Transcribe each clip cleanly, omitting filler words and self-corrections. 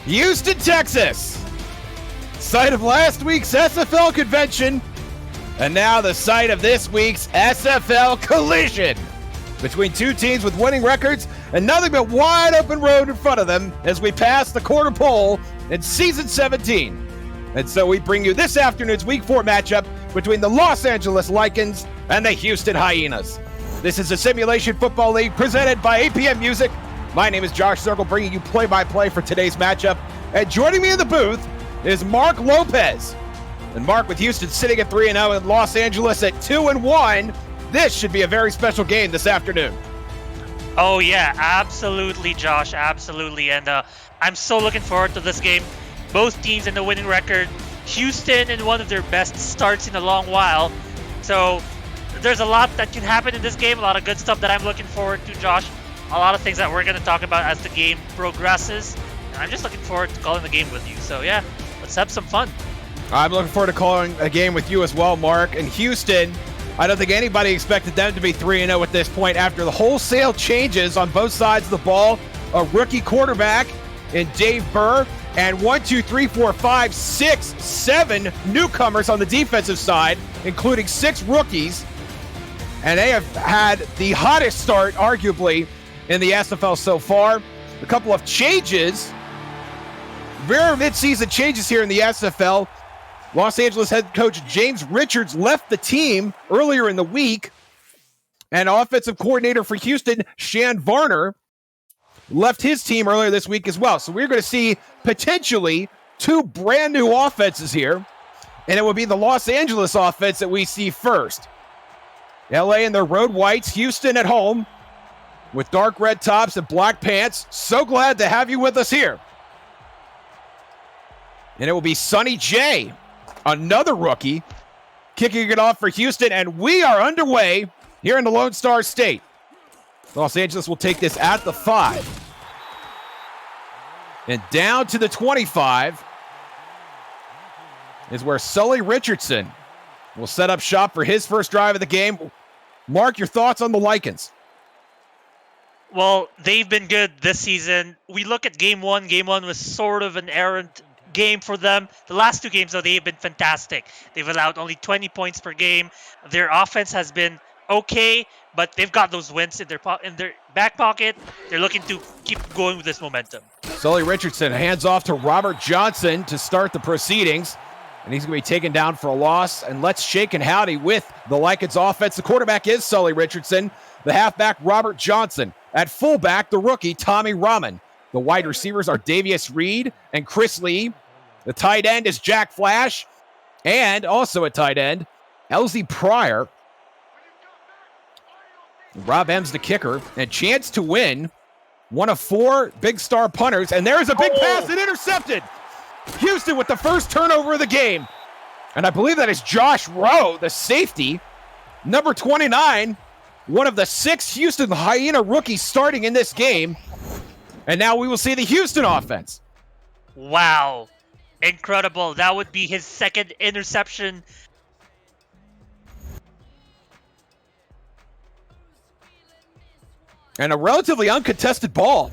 Houston, Texas, site of last week's SFL convention, and now the site of this week's SFL collision between two teams with winning records and nothing but wide open road in front of them as we pass the quarter pole in Season 17. And so we bring you this afternoon's Week 4 matchup between the Los Angeles Lycans and the Houston Hyenas. This is a Simulation Football League presented by APM Music. My name is Josh Circle, bringing you play-by-play for today's matchup. And joining me in the booth is Mark Lopez. And Mark, with Houston sitting at 3-0 and Los Angeles at 2-1, this should be a very special game this afternoon. Oh yeah, absolutely, Josh, absolutely. And I'm so looking forward to this game. Both teams in the winning record. Houston in one of their best starts in a long while. So there's a lot that can happen in this game, a lot of good stuff that I'm looking forward to, Josh. A lot of things that we're going to talk about as the game progresses. And I'm just looking forward to calling the game with you. So yeah, let's have some fun. I'm looking forward to calling a game with you as well, Mark. And Houston, I don't think anybody expected them to be 3-0 at this point after the wholesale changes on both sides of the ball. A rookie quarterback in Dave Burr, and 7 newcomers on the defensive side, including 6 rookies. And they have had the hottest start, arguably, in the SFL so far. A couple of changes, rare midseason changes here in the SFL. Los Angeles head coach James Richards left the team earlier in the week, and offensive coordinator for Houston, Shan Varner, left his team earlier this week as well. So we're going to see potentially 2 brand new offenses here, and it will be the Los Angeles offense that we see first. LA in their road whites, Houston at home with dark red tops and black pants. So glad to have you with us here. And it will be Sonny J, another rookie, kicking it off for Houston, and we are underway here in the Lone Star State. Los Angeles will take this at the 5. And down to the 25 is where Sully Richardson will set up shop for his first drive of the game. Mark, your thoughts on the Lycans? Well, they've been good this season. We look at game one. Game one was sort of an errant game for them. The last 2 games, though, they've been fantastic. They've allowed only 20 points per game. Their offense has been okay, but they've got those wins in their back pocket. They're looking to keep going with this momentum. Sully Richardson hands off to Robert Johnson to start the proceedings, and he's going to be taken down for a loss. And let's shake and howdy with the Lycans offense. The quarterback is Sully Richardson. The halfback, Robert Johnson. At fullback, the rookie, Tommy Rahman. The wide receivers are Davius Reed and Chris Lee. The tight end is Jack Flash. And also at tight end, Elsie Pryor. Rob M's the kicker. And chance to win, one of 4 big star punters. And there's a big pass and intercepted. Houston with the first turnover of the game. And I believe that is Josh Rowe, the safety. Number 29, one of the 6 Houston Hyena rookies starting in this game. And now we will see the Houston offense. Wow. Incredible. That would be his 2nd interception. And a relatively uncontested ball.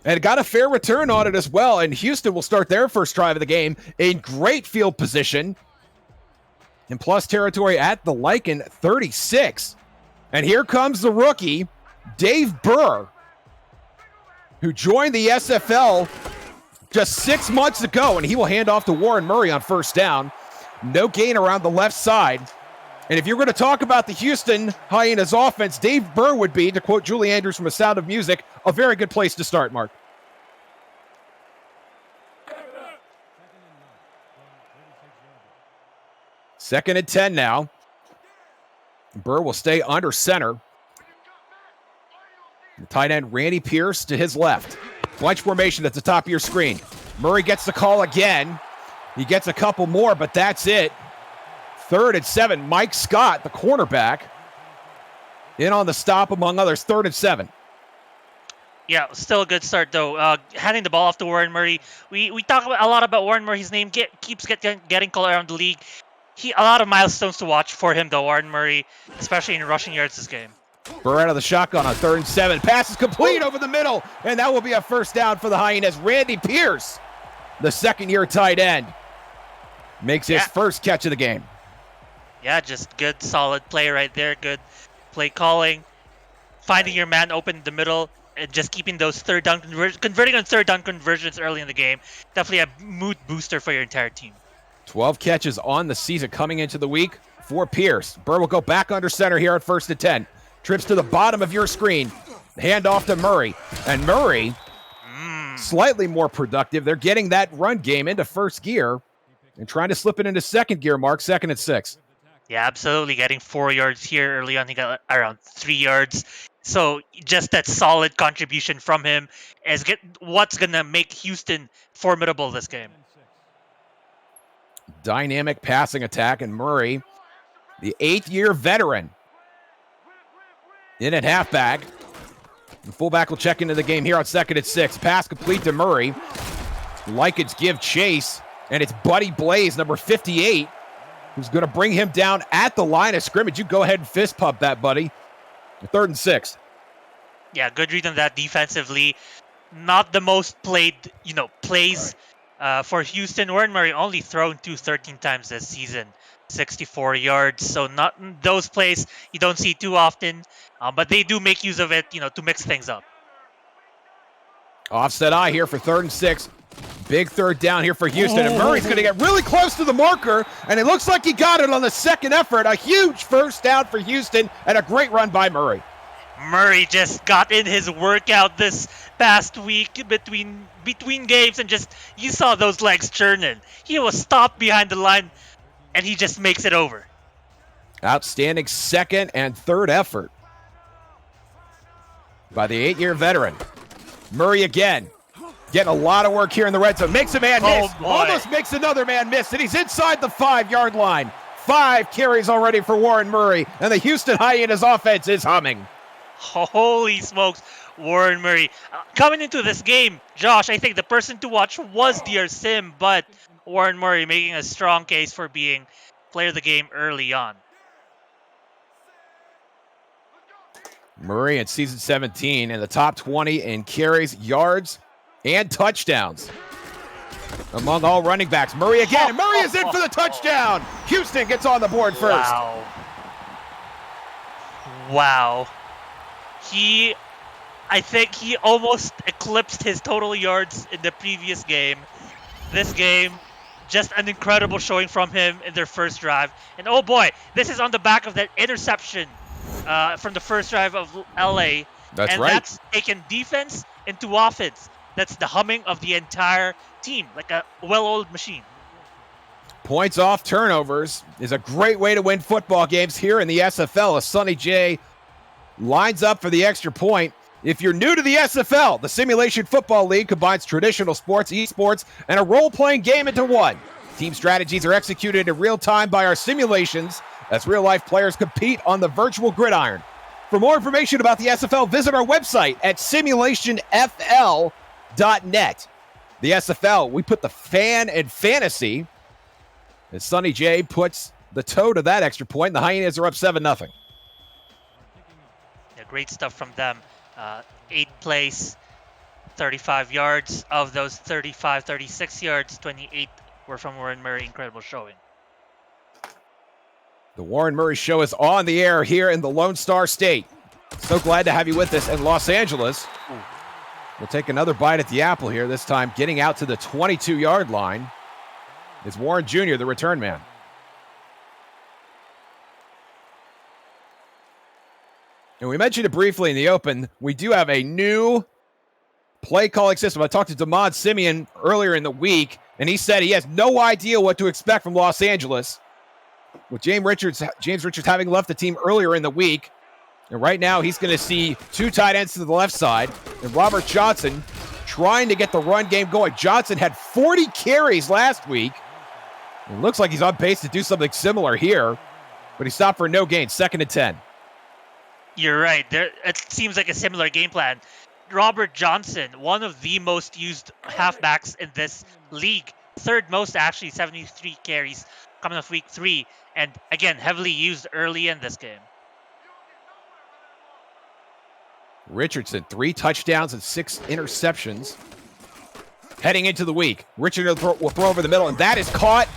And got a fair return on it as well. And Houston will start their first drive of the game in great field position. In plus territory at the Lycan 36. And here comes the rookie, Dave Burr, who joined the SFL just 6 months ago, and he will hand off to Warren Murray on first down. No gain around the left side. And if you're going to talk about the Houston Hyenas offense, Dave Burr would be, to quote Julie Andrews from A Sound of Music, a very good place to start, Mark. Second and 10 now. Burr will stay under center. The tight end, Randy Pierce, to his left. Bunch formation at the top of your screen. Murray gets the call again. He gets a couple more, but that's it. 3rd and 7. Mike Scott, the cornerback, in on the stop, among others. 3rd and 7. Yeah, still a good start, though. Handing the ball off to Warren Murray. We talk a lot about Warren Murray. His name keeps getting called around the league. A lot of milestones to watch for him, though, Warren Murray, especially in rushing yards this game. Burr out of the shotgun on 3rd and 7. Pass is complete over the middle, and that will be a first down for the Hyenas. Randy Pierce the second-year tight end, makes his first catch of the game. Yeah, just good, solid play right there. Good play calling, finding your man open in the middle, and just keeping those third down converting on third down conversions early in the game. Definitely a mood booster for your entire team. 12 catches on the season coming into the week for Pierce. Burr will go back under center here at 1st and 10. Trips to the bottom of your screen. Hand off to Murray. And Murray, slightly more productive. They're getting that run game into first gear and trying to slip it into second gear, Mark, 2nd and 6. Yeah, absolutely. Getting 4 yards here early on. He got around 3 yards. So just that solid contribution from him is what's going to make Houston formidable this game. Dynamic passing attack, and Murray, the 8th-year veteran, in at halfback. The fullback will check into the game here on 2nd and 6. Pass complete to Murray. Likens give chase, and it's Buddy Blaze, number 58, who's going to bring him down at the line of scrimmage. You go ahead and fist pump that, buddy. 3rd and 6. Yeah, good read on that defensively. Not the most plays for Houston. Warren Murray only thrown 13 times this season, 64 yards. So not those plays you don't see too often, but they do make use of it, to mix things up. Offset eye here for 3rd and 6. Big third down here for Houston, and Murray's going to get really close to the marker, and it looks like he got it on the second effort. A huge first down for Houston, and a great run by Murray. Murray just got in his workout this past week between games, and just you saw those legs churning. He was stopped behind the line, and he just makes it over. Outstanding 2nd and 3rd effort by the 8-year veteran. Murray again. Getting a lot of work here in the red zone. Makes a man miss. Almost makes another man miss. And he's inside the 5-yard line. 5 carries already for Warren Murray. And the Houston Hyenas offense is humming. Holy smokes. Warren Murray. Coming into this game, Josh, I think the person to watch was Dear Sim. But Warren Murray making a strong case for being player of the game early on. Murray in season 17 in the top 20 in carries, yards, and touchdowns among all running backs. Murray again, and Murray is in for the touchdown. Houston gets on the board first. Wow. I think he almost eclipsed his total yards in the previous game. This game, just an incredible showing from him in their first drive. And oh boy, this is on the back of that interception from the first drive of LA. That's right. That's taken defense into offense. That's the humming of the entire team, like a well-oiled machine. Points off turnovers is a great way to win football games here in the SFL as Sonny J lines up for the extra point. If you're new to the SFL, the Simulation Football League combines traditional sports, esports, and a role-playing game into one. Team strategies are executed in real time by our simulations as real-life players compete on the virtual gridiron. For more information about the SFL, visit our website at simulationfl.net. The SFL, we put the fan in fantasy. And Sonny J puts the toe to that extra point, and the Hyenas are up 7-0. Yeah, great stuff from them. 8 plays, 35 yards. Of those 36 yards, 28 were from Warren Murray. Incredible showing. The Warren Murray Show is on the air here in the Lone Star State. So glad to have you with us in Los Angeles. We'll take another bite at the apple here, this time getting out to the 22-yard line is Warren Jr., the return man. And we mentioned it briefly in the open. We do have a new play calling system. I talked to Damon Simeon earlier in the week, and he said he has no idea what to expect from Los Angeles, with James Richards having left the team earlier in the week. And right now he's going to see 2 tight ends to the left side, and Robert Johnson trying to get the run game going. Johnson had 40 carries last week. It looks like he's on pace to do something similar here, but he stopped for no gain, 2nd and 10. You're right. It seems like a similar game plan. Robert Johnson, one of the most used halfbacks in this league. 3rd most, actually, 73 carries coming off week 3. And again, heavily used early in this game. Richardson, 3 touchdowns and 6 interceptions. heading into the week. Richard will throw over the middle, and that is caught.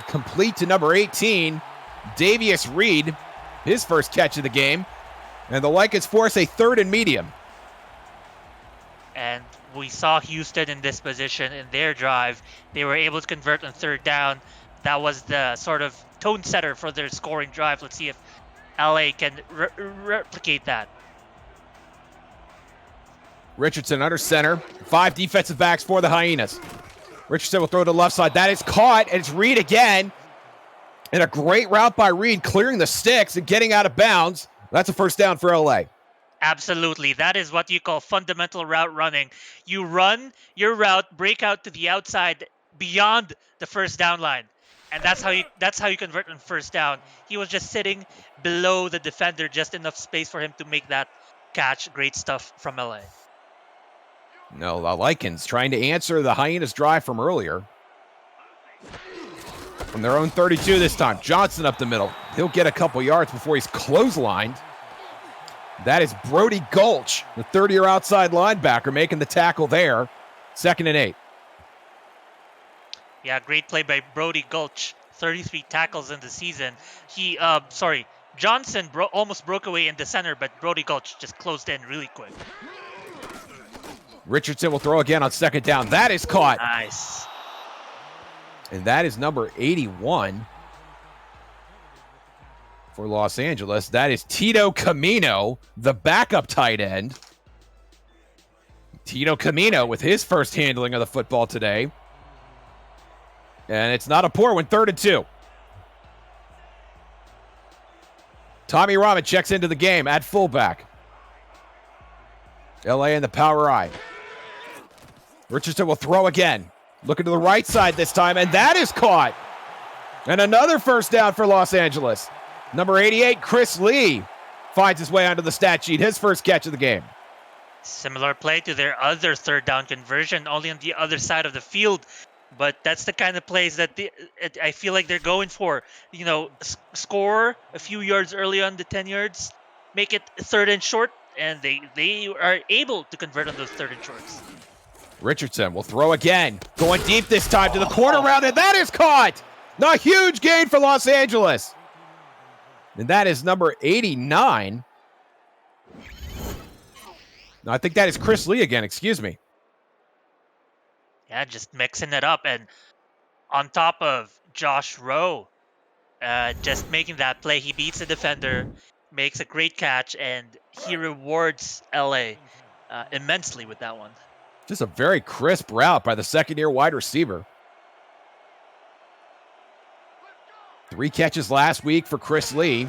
Complete to number 18, Davius Reed, his first catch of the game. And the Lycans force a 3rd and medium. And we saw Houston in this position in their drive. They were able to convert on 3rd down. That was the sort of tone setter for their scoring drive. Let's see if LA can replicate that. Richardson under center. 5 defensive backs for the Hyenas. Richardson will throw to the left side. That is caught, and it's Reed again. And a great route by Reed, clearing the sticks and getting out of bounds. That's a first down for LA. Absolutely. That is what you call fundamental route running. You run your route, break out to the outside beyond the first down line. And that's how you convert on first down. He was just sitting below the defender, just enough space for him to make that catch. Great stuff from LA. No, the Lycans trying to answer the Hyenas drive from earlier. From their own 32 this time. Johnson up the middle. He'll get a couple yards before he's clotheslined. That is Brody Gulch, the 30-year outside linebacker, making the tackle there. 2nd and 8. Yeah, great play by Brody Gulch. 33 tackles in the season. Johnson almost broke away in the center, but Brody Gulch just closed in really quick. Richardson will throw again on 2nd down. That is caught. Nice. And that is number 81 for Los Angeles. That is Tito Camino, the backup tight end. Tito Camino with his first handling of the football today. And it's not a poor one, 3rd and 2. Tommy Rahman checks into the game at fullback. LA in the power I. Richardson will throw again. Looking to the right side this time, and that is caught. And another first down for Los Angeles. Number 88, Chris Lee, finds his way onto the stat sheet. His first catch of the game. Similar play to their other 3rd down conversion, only on the other side of the field. But that's the kind of plays that I feel like they're going for. You know, score a few yards early on the 10 yards, make it 3rd and short, and they are able to convert on those 3rd and shorts. Richardson will throw again. Going deep this time to the corner route, and that is caught. A huge gain for Los Angeles. And that is number 89. No, I think that is Chris Lee again, excuse me. Yeah, just mixing it up. And on top of Josh Rowe, just making that play, he beats the defender, makes a great catch, and he rewards LA immensely with that one. Just a very crisp route by the 2nd-year wide receiver. 3 catches last week for Chris Lee.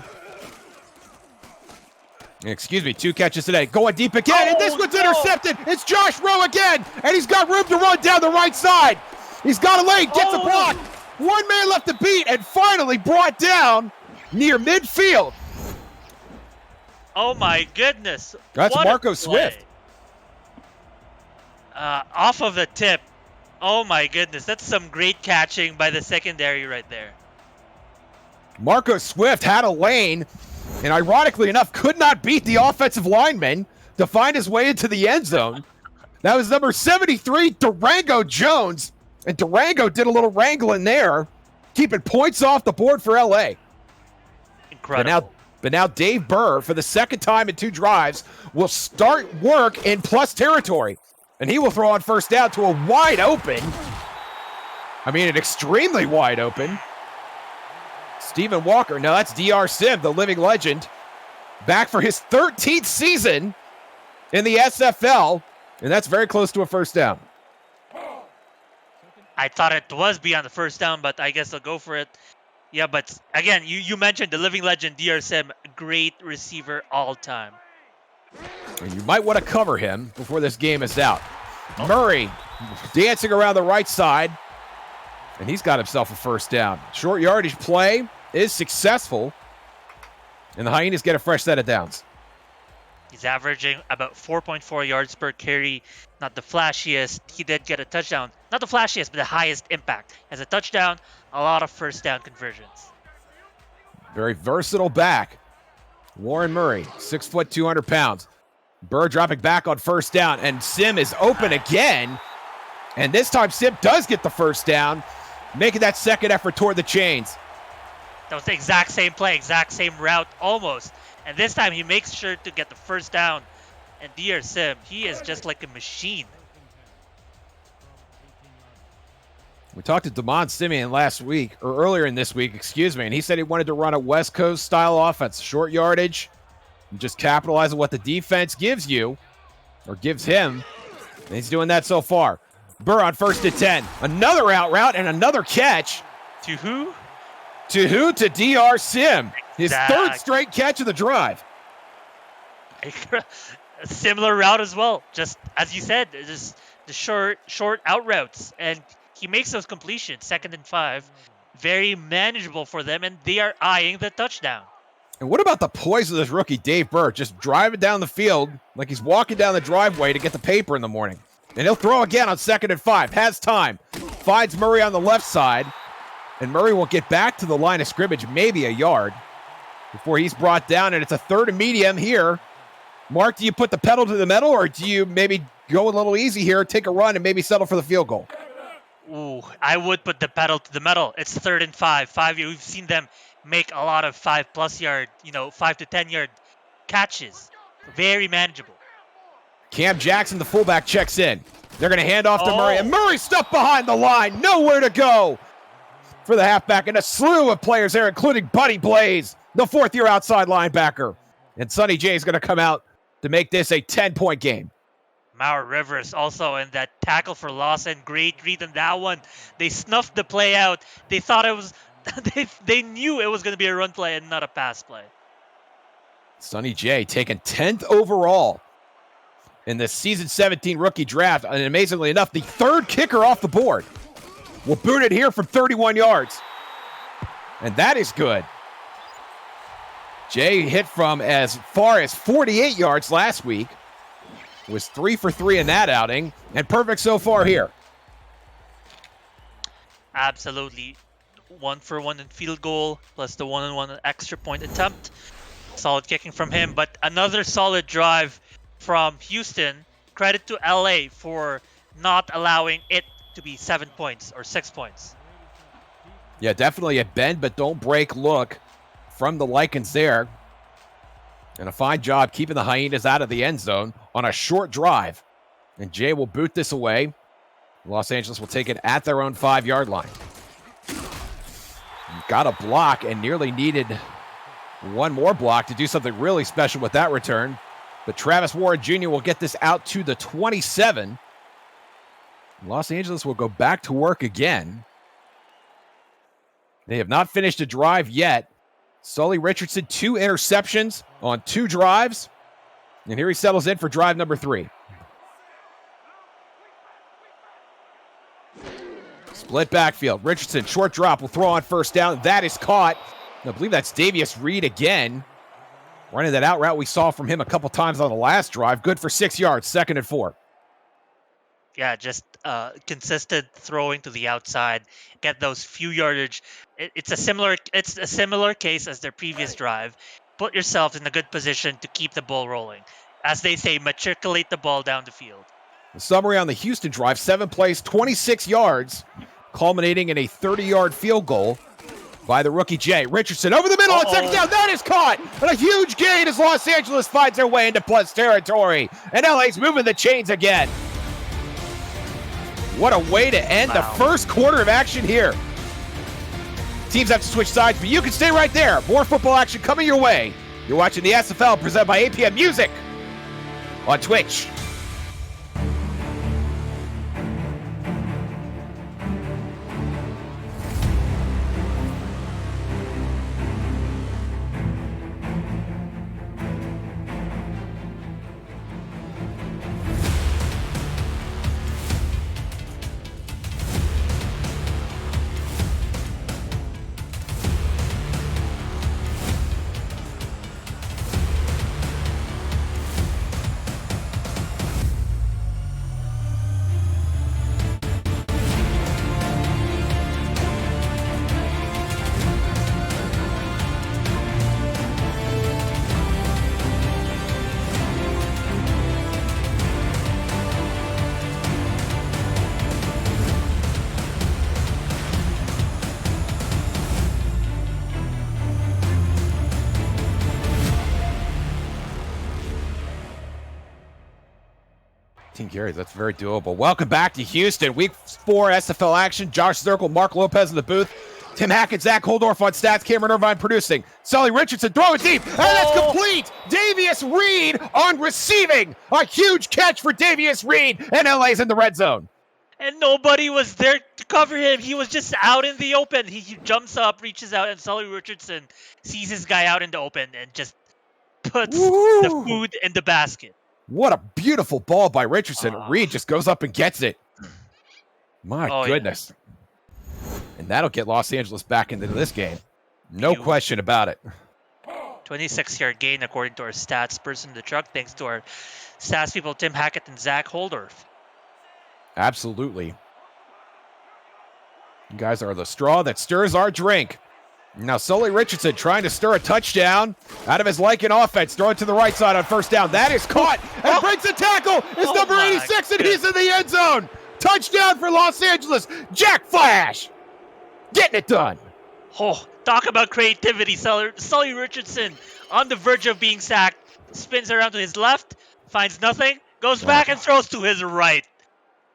Excuse me, 2 catches today. Going deep again, and this one's intercepted. It's Josh Rowe again, and he's got room to run down the right side. He's got a lane, gets a block. 1 man left to beat, and finally brought down near midfield. Oh my goodness. That's Marco Swift. Off of the tip. Oh my goodness. That's some great catching by the secondary right there. Marco Swift had a lane and ironically enough could not beat the offensive lineman to find his way into the end zone. That was number 73, Durango Jones. And Durango did a little wrangling there, keeping points off the board for LA. Incredible. But now Dave Burr, for the 2nd time in 2 drives, will start work in plus territory. And he will throw on first down to a wide open. An extremely wide open. Stephen Walker. Now that's DR Sim, the living legend. Back for his 13th season in the SFL. And that's very close to a first down. I thought it was beyond the first down, but I guess they'll go for it. Yeah, but again, you mentioned the living legend, DR Sim, great receiver all time. And you might want to cover him before this game is out. Murray dancing around the right side, and he's got himself a first down. Short yardage play is successful, and the Hyenas get a fresh set of downs. He's averaging about 4.4 yards per carry. Not the flashiest. He did get a touchdown. Not the flashiest, but the highest impact. As a touchdown, a lot of first down conversions. Very versatile back. Warren Murray, 6 foot, 200 pounds. Burr dropping back on first down, and Sim is open again. And this time, Sim does get the first down, making that second effort toward the chains. That was the exact same play, exact same route, almost. And this time, he makes sure to get the first down. And dear Sim, he is just like a machine. We talked to Damon Simeon last week, or earlier in this week, excuse me, and he said he wanted to run a West Coast style offense, short yardage, and just capitalize on what the defense gives you, or gives him. And he's doing that so far. Burr on 1st and 10. Another out route and another catch. To who? To who? To DR Sim. His third straight catch of the drive. A similar route as well. Just as you said, just the short out routes. And he makes those completions, 2nd and 5. Very manageable for them, and they are eyeing the touchdown. And what about the poise of this rookie, Dave Burr, just driving down the field like he's walking down the driveway to get the paper in the morning. And he'll throw again on 2nd and 5. Has time. Finds Murray on the left side. And Murray will get back to the line of scrimmage, maybe a yard, before he's brought down. And it's a 3rd and medium here. Mark, do you put the pedal to the metal, or do you maybe go a little easy here, take a run, and maybe settle for the field goal? Ooh, I would put the pedal to the metal. It's 3rd and 5. We've seen them make a lot of 5+ yard, 5 to 10 yard catches. Very manageable. Cam Jackson, the fullback, checks in. They're going to hand off to Murray, and Murray stuck behind the line. Nowhere to go for the halfback, and a slew of players there, including Buddy Blaze, the 4th-year outside linebacker. And Sonny J is going to come out to make this a 10-point game. Mauer Rivers also in that tackle for loss, and great read on that one. They snuffed the play out. They thought it was, they knew it was going to be a run play and not a pass play. Sonny J taken 10th overall in the season 17 rookie draft. And amazingly enough, the 3rd kicker off the board. Will boot it here from 31 yards. And that is good. Jay hit from as far as 48 yards last week. Was 3 for 3 in that outing, and perfect so far here. Absolutely. 1 for 1 in field goal, plus the 1-on-1 extra point attempt. Solid kicking from him, but another solid drive from Houston. Credit to LA for not allowing it to be 7 points or 6 points. Yeah, definitely a bend but don't break look from the Lycans there. And a fine job keeping the Hyenas out of the end zone on a short drive. And Jay will boot this away. Los Angeles will take it at their own 5-yard line. Got a block and nearly needed one more block to do something really special with that return. But Travis Warren Jr. will get this out to the 27. Los Angeles will go back to work again. They have not finished a drive yet. Sully Richardson, 2 interceptions on 2 drives. And here he settles in for drive number 3. Split backfield. Richardson, short drop, will throw on 1st down. That is caught. I believe that's Davius Reed again. Running that out route we saw from him a couple times on the last drive. Good for 6 yards, 2nd and 4. Yeah, just consistent throwing to the outside, get those few yardage. It's a similar case as their previous drive. Put yourself in a good position to keep the ball rolling. As they say, matriculate the ball down the field. The summary on the Houston drive: 7 plays, 26 yards, culminating in a 30-yard field goal by the rookie Jay Richardson over the middle on 2nd down. That is caught, and a huge gain as Los Angeles finds their way into plus territory, and LA's moving the chains again. What a way to end the first quarter of action here. Teams have to switch sides, but you can stay right there. More football action coming your way. You're watching the SFL presented by APM Music on Twitch. 18 carries, that's very doable. Welcome back to Houston. Week 4 SFL action. Josh Zirkle, Mark Lopez in the booth. Tim Hackett, Zach Holdorf on stats. Cameron Irvine producing. Sully Richardson throwing deep. And that's complete. Davius Reed on receiving. A huge catch for Davius Reed. And LA's in the red zone. And nobody was there to cover him. He was just out in the open. He jumps up, reaches out, and Sully Richardson sees his guy out in the open and just puts the food in the basket. What a beautiful ball by Richardson. Reed just goes up and gets it. My goodness. Yeah. And that'll get Los Angeles back into this game. No question about it. 26-yard gain according to our stats person in the truck, thanks to our stats people Tim Hackett and Zach Holdorf. Absolutely. You guys are the straw that stirs our drink. Now Sully Richardson trying to stir a touchdown out of his Lycan offense. Throw it to the right side on first down. That is caught and breaks a tackle. It's number 86 and he's in the end zone. Touchdown for Los Angeles. Jack Flash getting it done. Oh, talk about creativity. Sully Richardson on the verge of being sacked. Spins around to his left. Finds nothing. Goes back and throws to his right.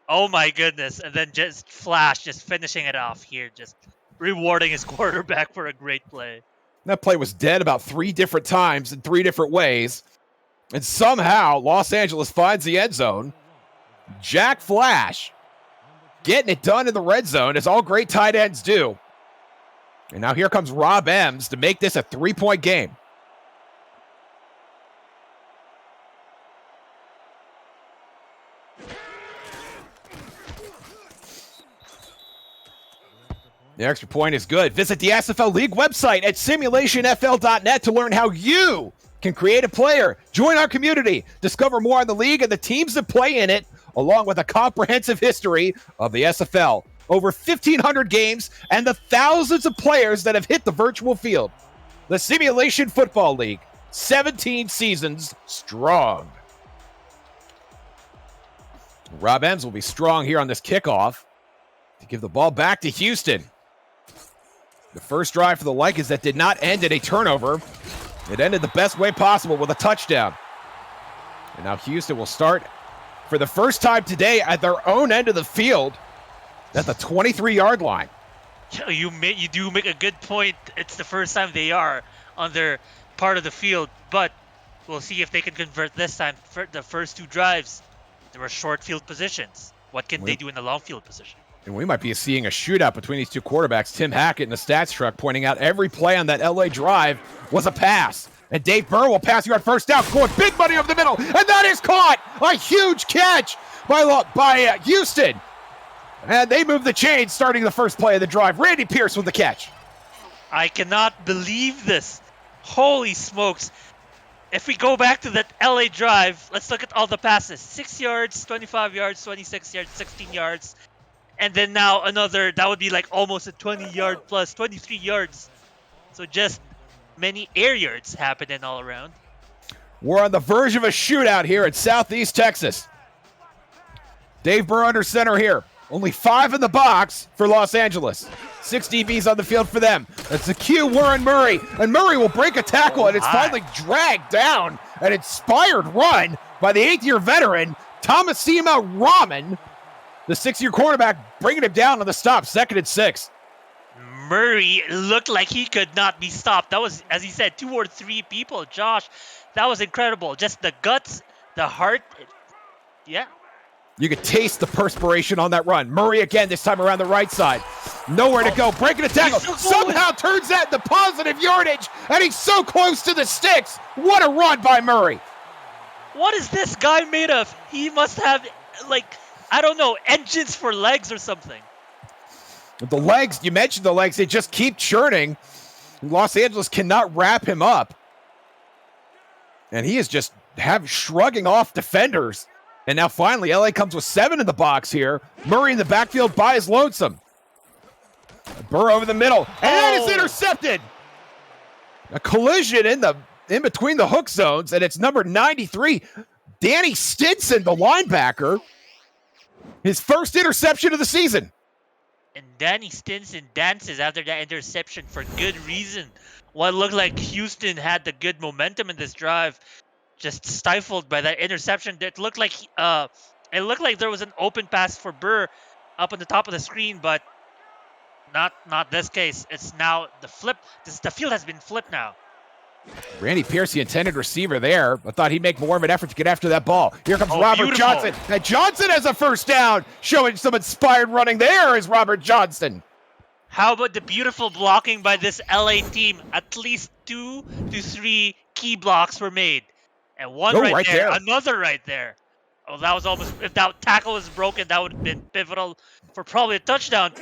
Oh my goodness. And then just Flash just finishing it off here. Just rewarding his quarterback for a great play. That play was dead about 3 different times in 3 different ways. And somehow Los Angeles finds the end zone. Jack Flash getting it done in the red zone, as all great tight ends do. And now here comes Rob Ems to make this a 3-point game. The extra point is good. Visit the SFL League website at simulationfl.net to learn how you can create a player. Join our community. Discover more on the league and the teams that play in it, along with a comprehensive history of the SFL. Over 1,500 games and the thousands of players that have hit the virtual field. The Simulation Football League, 17 seasons strong. Rob Ems will be strong here on this kickoff to give the ball back to Houston. The first drive for the Lycans that did not end in a turnover. It ended the best way possible with a touchdown. And now Houston will start for the first time today at their own end of the field at the 23-yard line. You do make a good point. It's the first time they are on their part of the field, but we'll see if they can convert this time. For the first 2 drives, there were short field positions. What can they do in the long field position? And we might be seeing a shootout between these 2 quarterbacks. Tim Hackett in the stats truck pointing out every play on that LA drive was a pass. And Dave Burr will pass you on first down, scoring big money over the middle. And that is caught. A huge catch by Houston. And they move the chains starting the first play of the drive. Randy Pierce with the catch. I cannot believe this. Holy smokes. If we go back to that LA drive, let's look at all the passes. 6 yards, 25 yards, 26 yards, 16 yards. And then now another, that would be like almost a 20-yard plus, 23 yards. So just many air yards happening all around. We're on the verge of a shootout here in Southeast Texas. Dave Burr under center here. Only 5 in the box for Los Angeles. 6 DBs on the field for them. That's the cue, Warren Murray. And Murray will break a tackle, and it's finally dragged down. An inspired run by the 8th-year veteran, Thomasima Rahman. The 6-year cornerback bringing him down on the stop, 2nd and 6. Murray looked like he could not be stopped. That was, as he said, 2 or 3 people. Josh, that was incredible. Just the guts, the heart. Yeah. You could taste the perspiration on that run. Murray again, this time around the right side. Nowhere to go. Breaking a tackle. Somehow turns that into positive yardage, and he's so close to the sticks. What a run by Murray. What is this guy made of? He must have, like, I don't know, engines for legs or something. The legs, you mentioned the legs, they just keep churning. Los Angeles cannot wrap him up. And he is just shrugging off defenders. And now finally, LA comes with 7 in the box here. Murray in the backfield by his lonesome. Burr over the middle, and that is intercepted. A collision in between the hook zones, and it's number 93, Danny Stinson, the linebacker. His first interception of the season. And Danny Stinson dances after that interception for good reason. What looked like Houston had the good momentum in this drive, just stifled by that interception. It looked like It looked like there was an open pass for Burr up on the top of the screen, but not this case. It's now the flip. The field has been flipped now. Randy Pierce, the intended receiver there. I thought he'd make more of an effort to get after that ball. Here comes Robert beautiful. Johnson. And Johnson has a first down. Showing some inspired running there is Robert Johnson. How about the beautiful blocking by this LA team? At least 2 to 3 key blocks were made. And one right there, another right there. Oh, that was almost, if that tackle was broken, that would have been pivotal for probably a touchdown.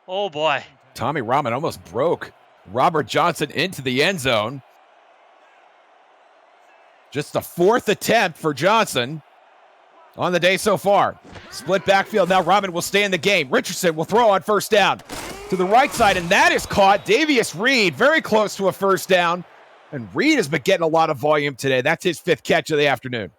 Oh boy. Tommy Rahman almost broke Robert Johnson into the end zone. Just the 4th attempt for Johnson on the day so far. Split backfield. Now Rahman will stay in the game. Richardson will throw on first down to the right side, and that is caught. Davius Reed very close to a first down. And Reed has been getting a lot of volume today. That's his 5th catch of the afternoon.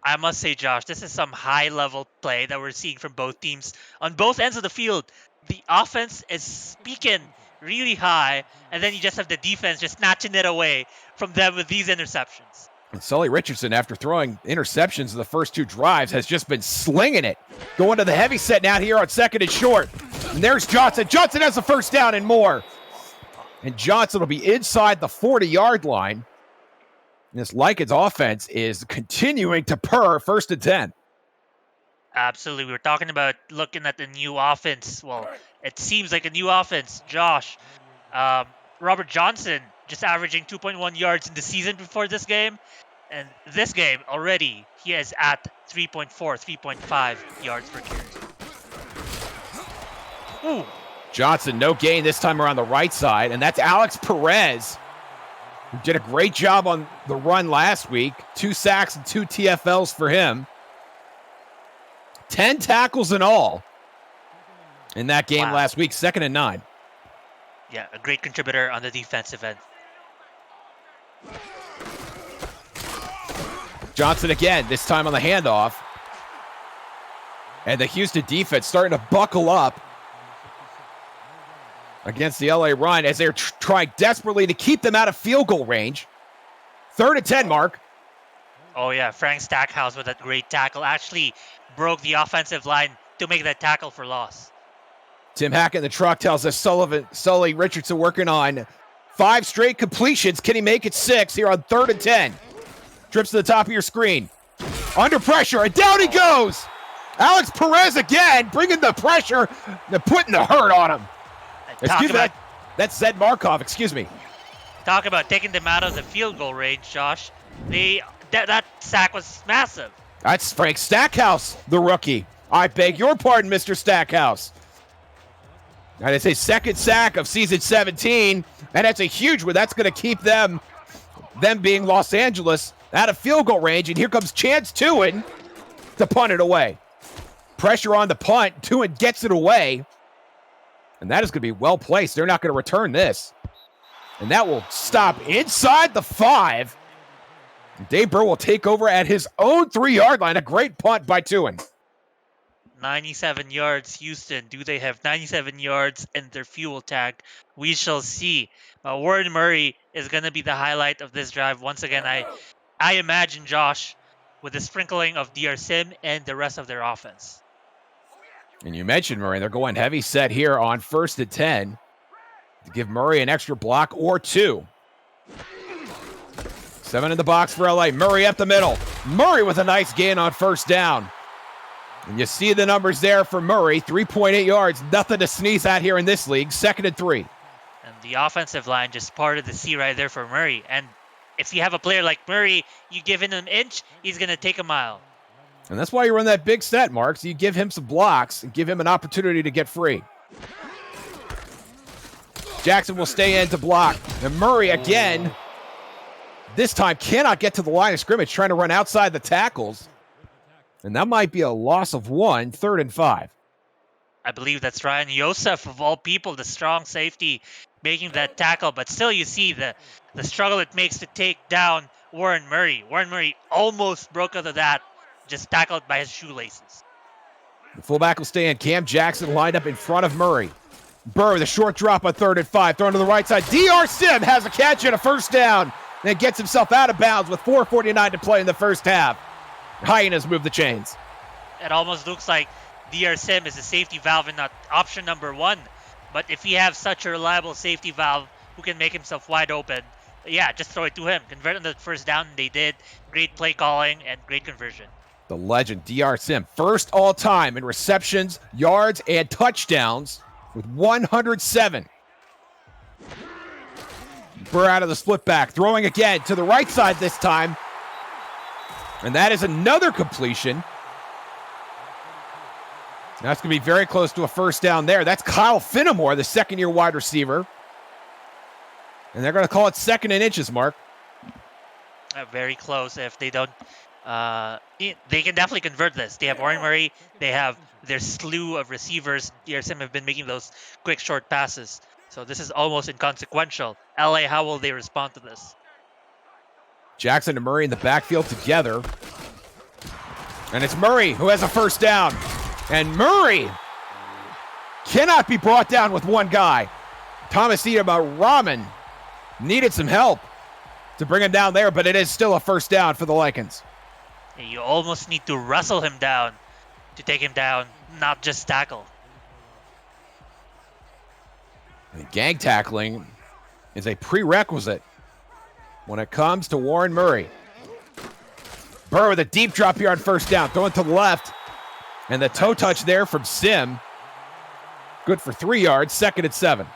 I must say, Josh, this is some high-level play that we're seeing from both teams on both ends of the field. The offense is speaking really high, and then you just have the defense just snatching it away from them with these interceptions. And Sully Richardson, after throwing interceptions in the first 2 drives, has just been slinging it. Going to the heavy set now here on 2nd and short. And there's Johnson. Johnson has a first down and more. And Johnson will be inside the 40-yard line. And this Lycans offense is continuing to purr 1st and 10. Absolutely. We were talking about looking at the new offense. Well, it seems like a new offense. Josh, Robert Johnson just averaging 2.1 yards in the season before this game. And this game already, he is at 3.4, 3.5 yards per carry. Ooh. Johnson, no gain this time around the right side. And that's Alex Perez, who did a great job on the run last week. 2 sacks and 2 TFLs for him. 10 tackles in all in that game last week, 2nd and 9. Yeah, a great contributor on the defensive end. Johnson again, this time on the handoff. And the Houston defense starting to buckle up against the LA run as they're trying desperately to keep them out of field goal range. 3rd and 10, Mark. Oh yeah, Frank Stackhouse with that great tackle actually broke the offensive line to make that tackle for loss. Tim Hackett in the truck tells us Sully Richardson working on 5 straight completions. Can he make it 6 here on 3rd and 10? Trips to the top of your screen. Under pressure, and down he goes. Alex Perez again, bringing the pressure, and putting the hurt on him. Excuse me, that's Zed Markov, excuse me. Talk about taking them out of the field goal range, Josh. That sack was massive. That's Frank Stackhouse, the rookie. I beg your pardon, Mr. Stackhouse. That is his 2nd sack of season 17, and that's a huge one. That's going to keep them being Los Angeles, out of field goal range. And here comes Chance Tuen to punt it away. Pressure on the punt. Tuen gets it away. And that is going to be well placed. They're not going to return this. And that will stop inside the 5. Dave Burr will take over at his own 3-yard line. A great punt by Tuen. 97 yards, Houston. Do they have 97 yards in their fuel tank? We shall see. Warren Murray is going to be the highlight of this drive. Once again, I imagine, Josh, with the sprinkling of DR Sim and the rest of their offense. And you mentioned Murray. They're going heavy set here on 1st and 10 to give Murray an extra block or 2. 7 in the box for LA. Murray up the middle. Murray with a nice gain on 1st down. And you see the numbers there for Murray. 3.8 yards. Nothing to sneeze at here in this league. 2nd and 3. And the offensive line just parted the sea right there for Murray. And if you have a player like Murray, you give him an inch, he's going to take a mile. And that's why you run that big set, Mark. So you give him some blocks and give him an opportunity to get free. Jackson will stay in to block. And Murray again, this time cannot get to the line of scrimmage, trying to run outside the tackles. And that might be a loss of 1, 3rd and 5. I believe that's Ryan Yosef, of all people, the strong safety, making that tackle. But still, you see the struggle it makes to take down Warren Murray. Warren Murray almost broke out of that, just tackled by his shoelaces. The fullback will stay in. Cam Jackson lined up in front of Murray. Burr with a short drop on 3rd and 5. Thrown to the right side. DR Sim has a catch and a 1st down. Then gets himself out of bounds with 4:49 to play in the 1st half. Hyenas move the chains. it almost looks like DR Sim is a safety valve and not option number one. But if he has such a reliable safety valve who can make himself wide open, yeah, just throw it to him. Convert on the first down, and they did. Great play calling and great conversion. The legend, DR Sim, first all time in receptions, yards, and touchdowns with 107. Burr out of the split back, throwing again to the right side this time. And that is another completion. That's going to be very close to a first down there. That's Kyle Finnemore, the second-year wide receiver. And they're going to call it 2nd and inches, Mark. Very close. If they don't, they can definitely convert this. They have Warren Murray. They have their slew of receivers. DRSM have been making those quick, short passes. So this is almost inconsequential. LA, how will they respond to this? Jackson and Murray in the backfield together. And it's Murray who has a first down. And Murray cannot be brought down with one guy. Thomas Rahman needed some help to bring him down there, but it is still a first down for the Lycans. You almost need to wrestle him down to take him down, not just tackle. And gang tackling is a prerequisite when it comes to Warren Murray. Burr with a deep drop here on first down, throwing to the left. And the toe touch there from Sim. Good for 3 yards, 2nd and 7.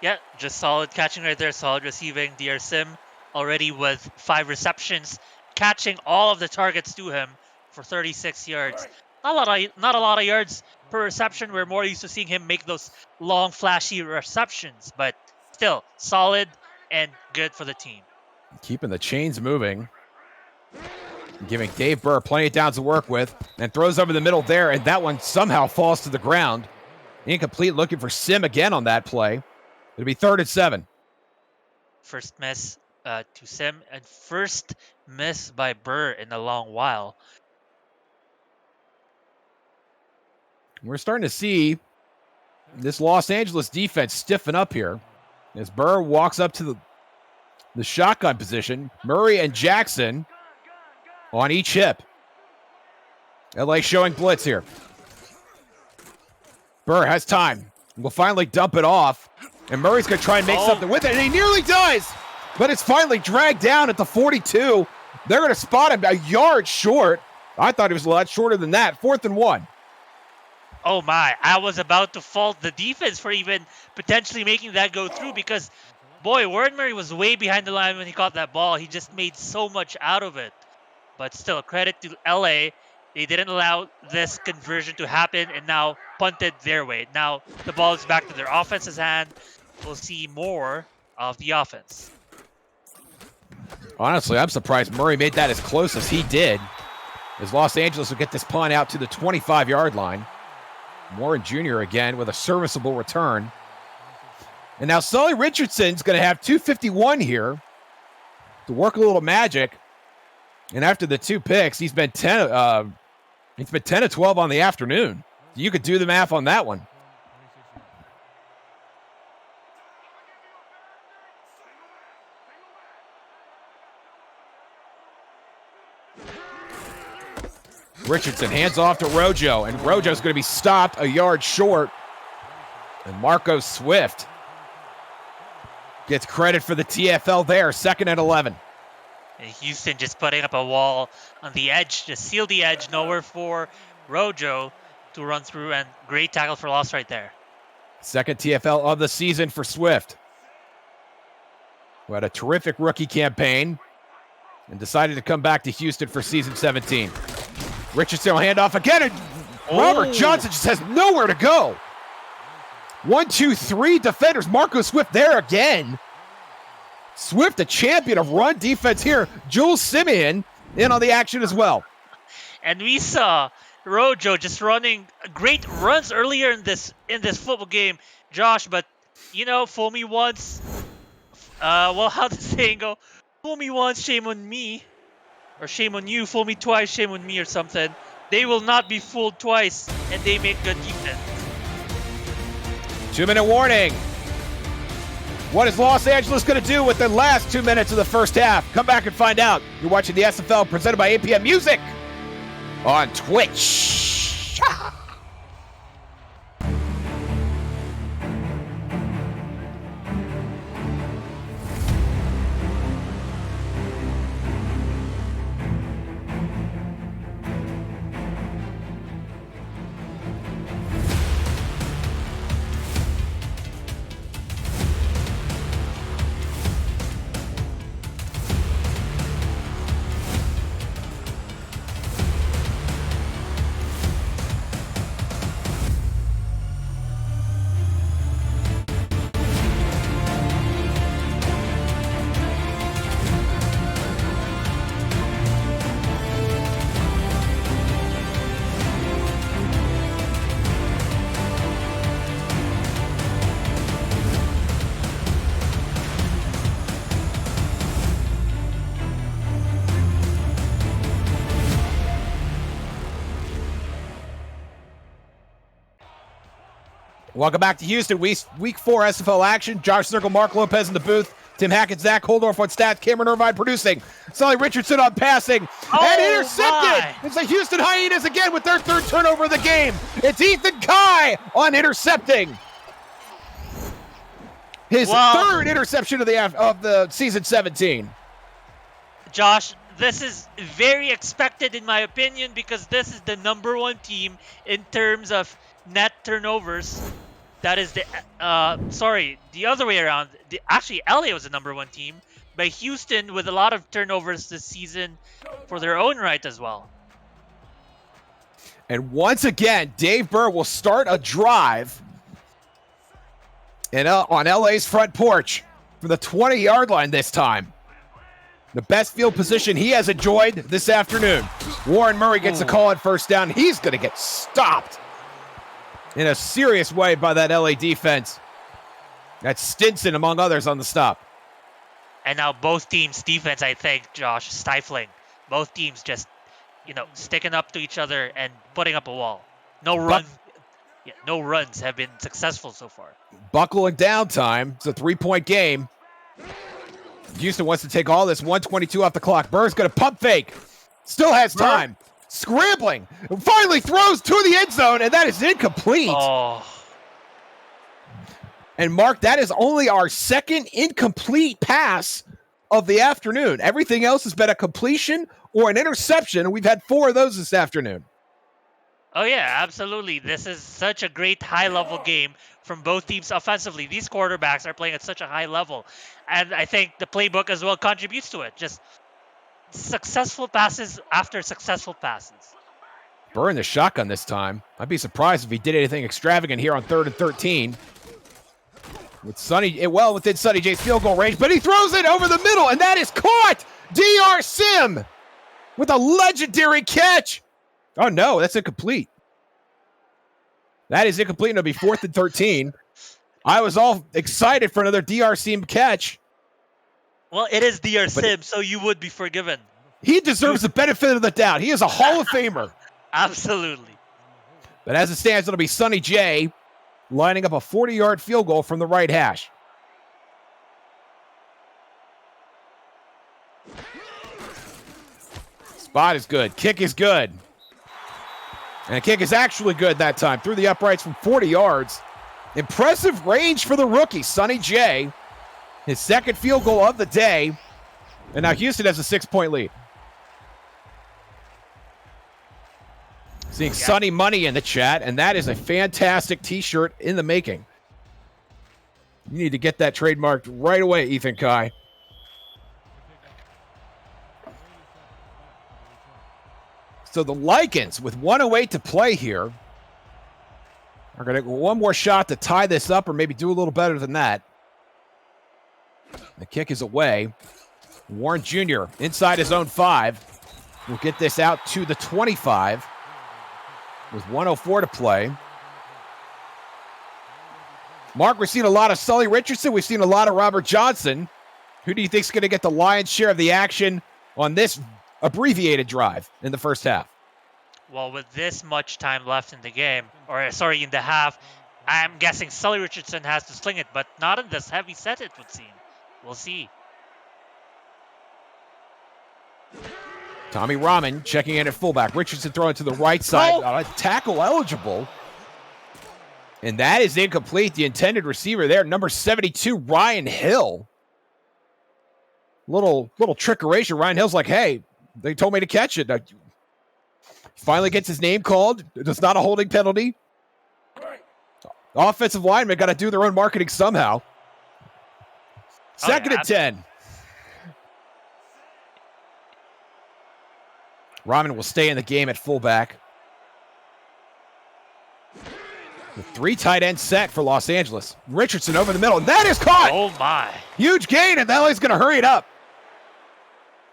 Yeah, just solid catching right there, solid receiving. DR Sim already with 5 receptions, catching all of the targets to him for 36 yards. Not a lot of yards per reception. We're more used to seeing him make those long, flashy receptions, but still solid and good for the team. Keeping the chains moving. Giving Dave Burr plenty of downs to work with, and throws over the middle there, and that one somehow falls to the ground. Incomplete, looking for Sim again on that play. It'll be 3rd and 7. First miss to Sim, and first miss by Burr in a long while. We're starting to see this Los Angeles defense stiffen up here as Burr walks up to the shotgun position. Murray and Jackson on each hip. LA showing blitz here. Burr has time. Will finally dump it off. And Murray's going to try and make something with it. And he nearly does. But it's finally dragged down at the 42. They're going to spot him a yard short. I thought it was a lot shorter than that. 4th and 1. Oh my, I was about to fault the defense for even potentially making that go through because, boy, Warren Murray was way behind the line when he caught that ball. He just made so much out of it. But still, credit to LA. They didn't allow this conversion to happen and now punted their way. Now the ball is back to their offense's hand. We'll see more of the offense. Honestly, I'm surprised Murray made that as close as he did, as Los Angeles will get this punt out to the 25-yard line. Warren Jr. again with a serviceable return. And now Sully Richardson's going to have 251 here to work a little magic. And after the 2 picks, he's been 10 of 12 on the afternoon. You could do the math on that one. Richardson hands off to Rojo, and Rojo's going to be stopped a yard short. And Marco Swift gets credit for the TFL there, 2nd and 11. And Houston just putting up a wall on the edge, just seal the edge, nowhere for Rojo to run through, and great tackle for loss right there. 2nd TFL of the season for Swift, who had a terrific rookie campaign and decided to come back to Houston for season 17. Richardson will hand off again, and Robert Johnson just has nowhere to go. 1, 2, 3 defenders. Marco Swift there again. Swift, a champion of run defense here. Jules Simeon in on the action as well. And we saw Rojo just running great runs earlier in this football game, Josh. But you know, fool me once. Well, how the saying go? Fool me once, shame on me, or shame on you. Fool me twice, shame on me, or something. They will not be fooled twice, and they make good defense. 2-minute warning. What is Los Angeles going to do with the last 2 minutes of the first half? Come back and find out. You're watching the SFL presented by APM Music on Twitch. Welcome back to Houston. Week 4 SFL action. Josh Circle, Mark Lopez in the booth. Tim Hackett, Zach Holdorf on stats. Cameron Irvine producing. Sully Richardson on passing. And intercepted. My. It's the Houston Hyenas again with their third turnover of the game. It's Ethan Kai on intercepting. His third interception of the season 17. Josh, this is very expected in my opinion because this is the #1 team in terms of net turnovers. That is the other way around. Actually, LA was the #1 team, but Houston with a lot of turnovers this season for their own right as well. And once again, Dave Burr will start a drive on LA's front porch from the 20-yard line this time. The best field position he has enjoyed this afternoon. Warren Murray gets a call on first down. He's going to get stopped in a serious way by that LA defense. That's Stinson, among others, on the stop. And now both teams' defense, I think, Josh, stifling. Both teams just, sticking up to each other and putting up a wall. No runs have been successful so far. Buckling down time. It's a 3-point game. Houston wants to take all this. 1:22 off the clock. Burr's going to pump fake. Still has time. Scrambling. Finally throws to the end zone, and that is incomplete. Oh. And Mark, that is only our second incomplete pass of the afternoon. Everything else has been a completion or an interception, and we've had 4 of those this afternoon. Oh, yeah, absolutely. This is such a great high-level game from both teams offensively. These quarterbacks are playing at such a high level, and I think the playbook as well contributes to it. Just successful passes after successful passes. Burr in the shotgun this time. I'd be surprised if he did anything extravagant here on 3rd and 13. Within Sonny J's field goal range, but he throws it over the middle, and that is caught! DR Sim with a legendary catch. Oh, no, that's incomplete. That is incomplete, and it'll be 4th and 13. I was all excited for another DR Sim catch. Well, it is DR Sim, so you would be forgiven. He deserves the benefit of the doubt. He is a Hall of Famer. Absolutely. But as it stands, it'll be Sonny J lining up a 40-yard field goal from the right hash. Spot is good. Kick is good. And the kick is actually good that time. Through the uprights from 40 yards. Impressive range for the rookie, Sonny J. His second field goal of the day. And now Houston has a 6-point lead. Seeing Sunny Money in the chat, and that is a fantastic t-shirt in the making. You need to get that trademarked right away, Ethan Kai. So the Lycans, with 1:08 to play here, are going to go one more shot to tie this up or maybe do a little better than that. The kick is away. Warren Jr. inside his own 5 will get this out to the 25 with 1:04 to play. Mark, we've seen a lot of Sully Richardson. We've seen a lot of Robert Johnson. Who do you think is going to get the lion's share of the action on this abbreviated drive in the first half? Well, with this much time left in the game, in the half, I'm guessing Sully Richardson has to sling it, but not in this heavy set, it would seem. We'll see. Tommy Rahman checking in at fullback. Richardson throwing to the right side. Tackle eligible. And that is incomplete. The intended receiver there, number 72, Ryan Hill. Little trickeration. Ryan Hill's like, hey, they told me to catch it. Finally gets his name called. It's not a holding penalty. Offensive linemen got to do their own marketing somehow. Second and 10. Rahman will stay in the game at fullback. The 3 tight end set for Los Angeles. Richardson over the middle. And that is caught. Oh, my. Huge gain, and LA's going to hurry it up.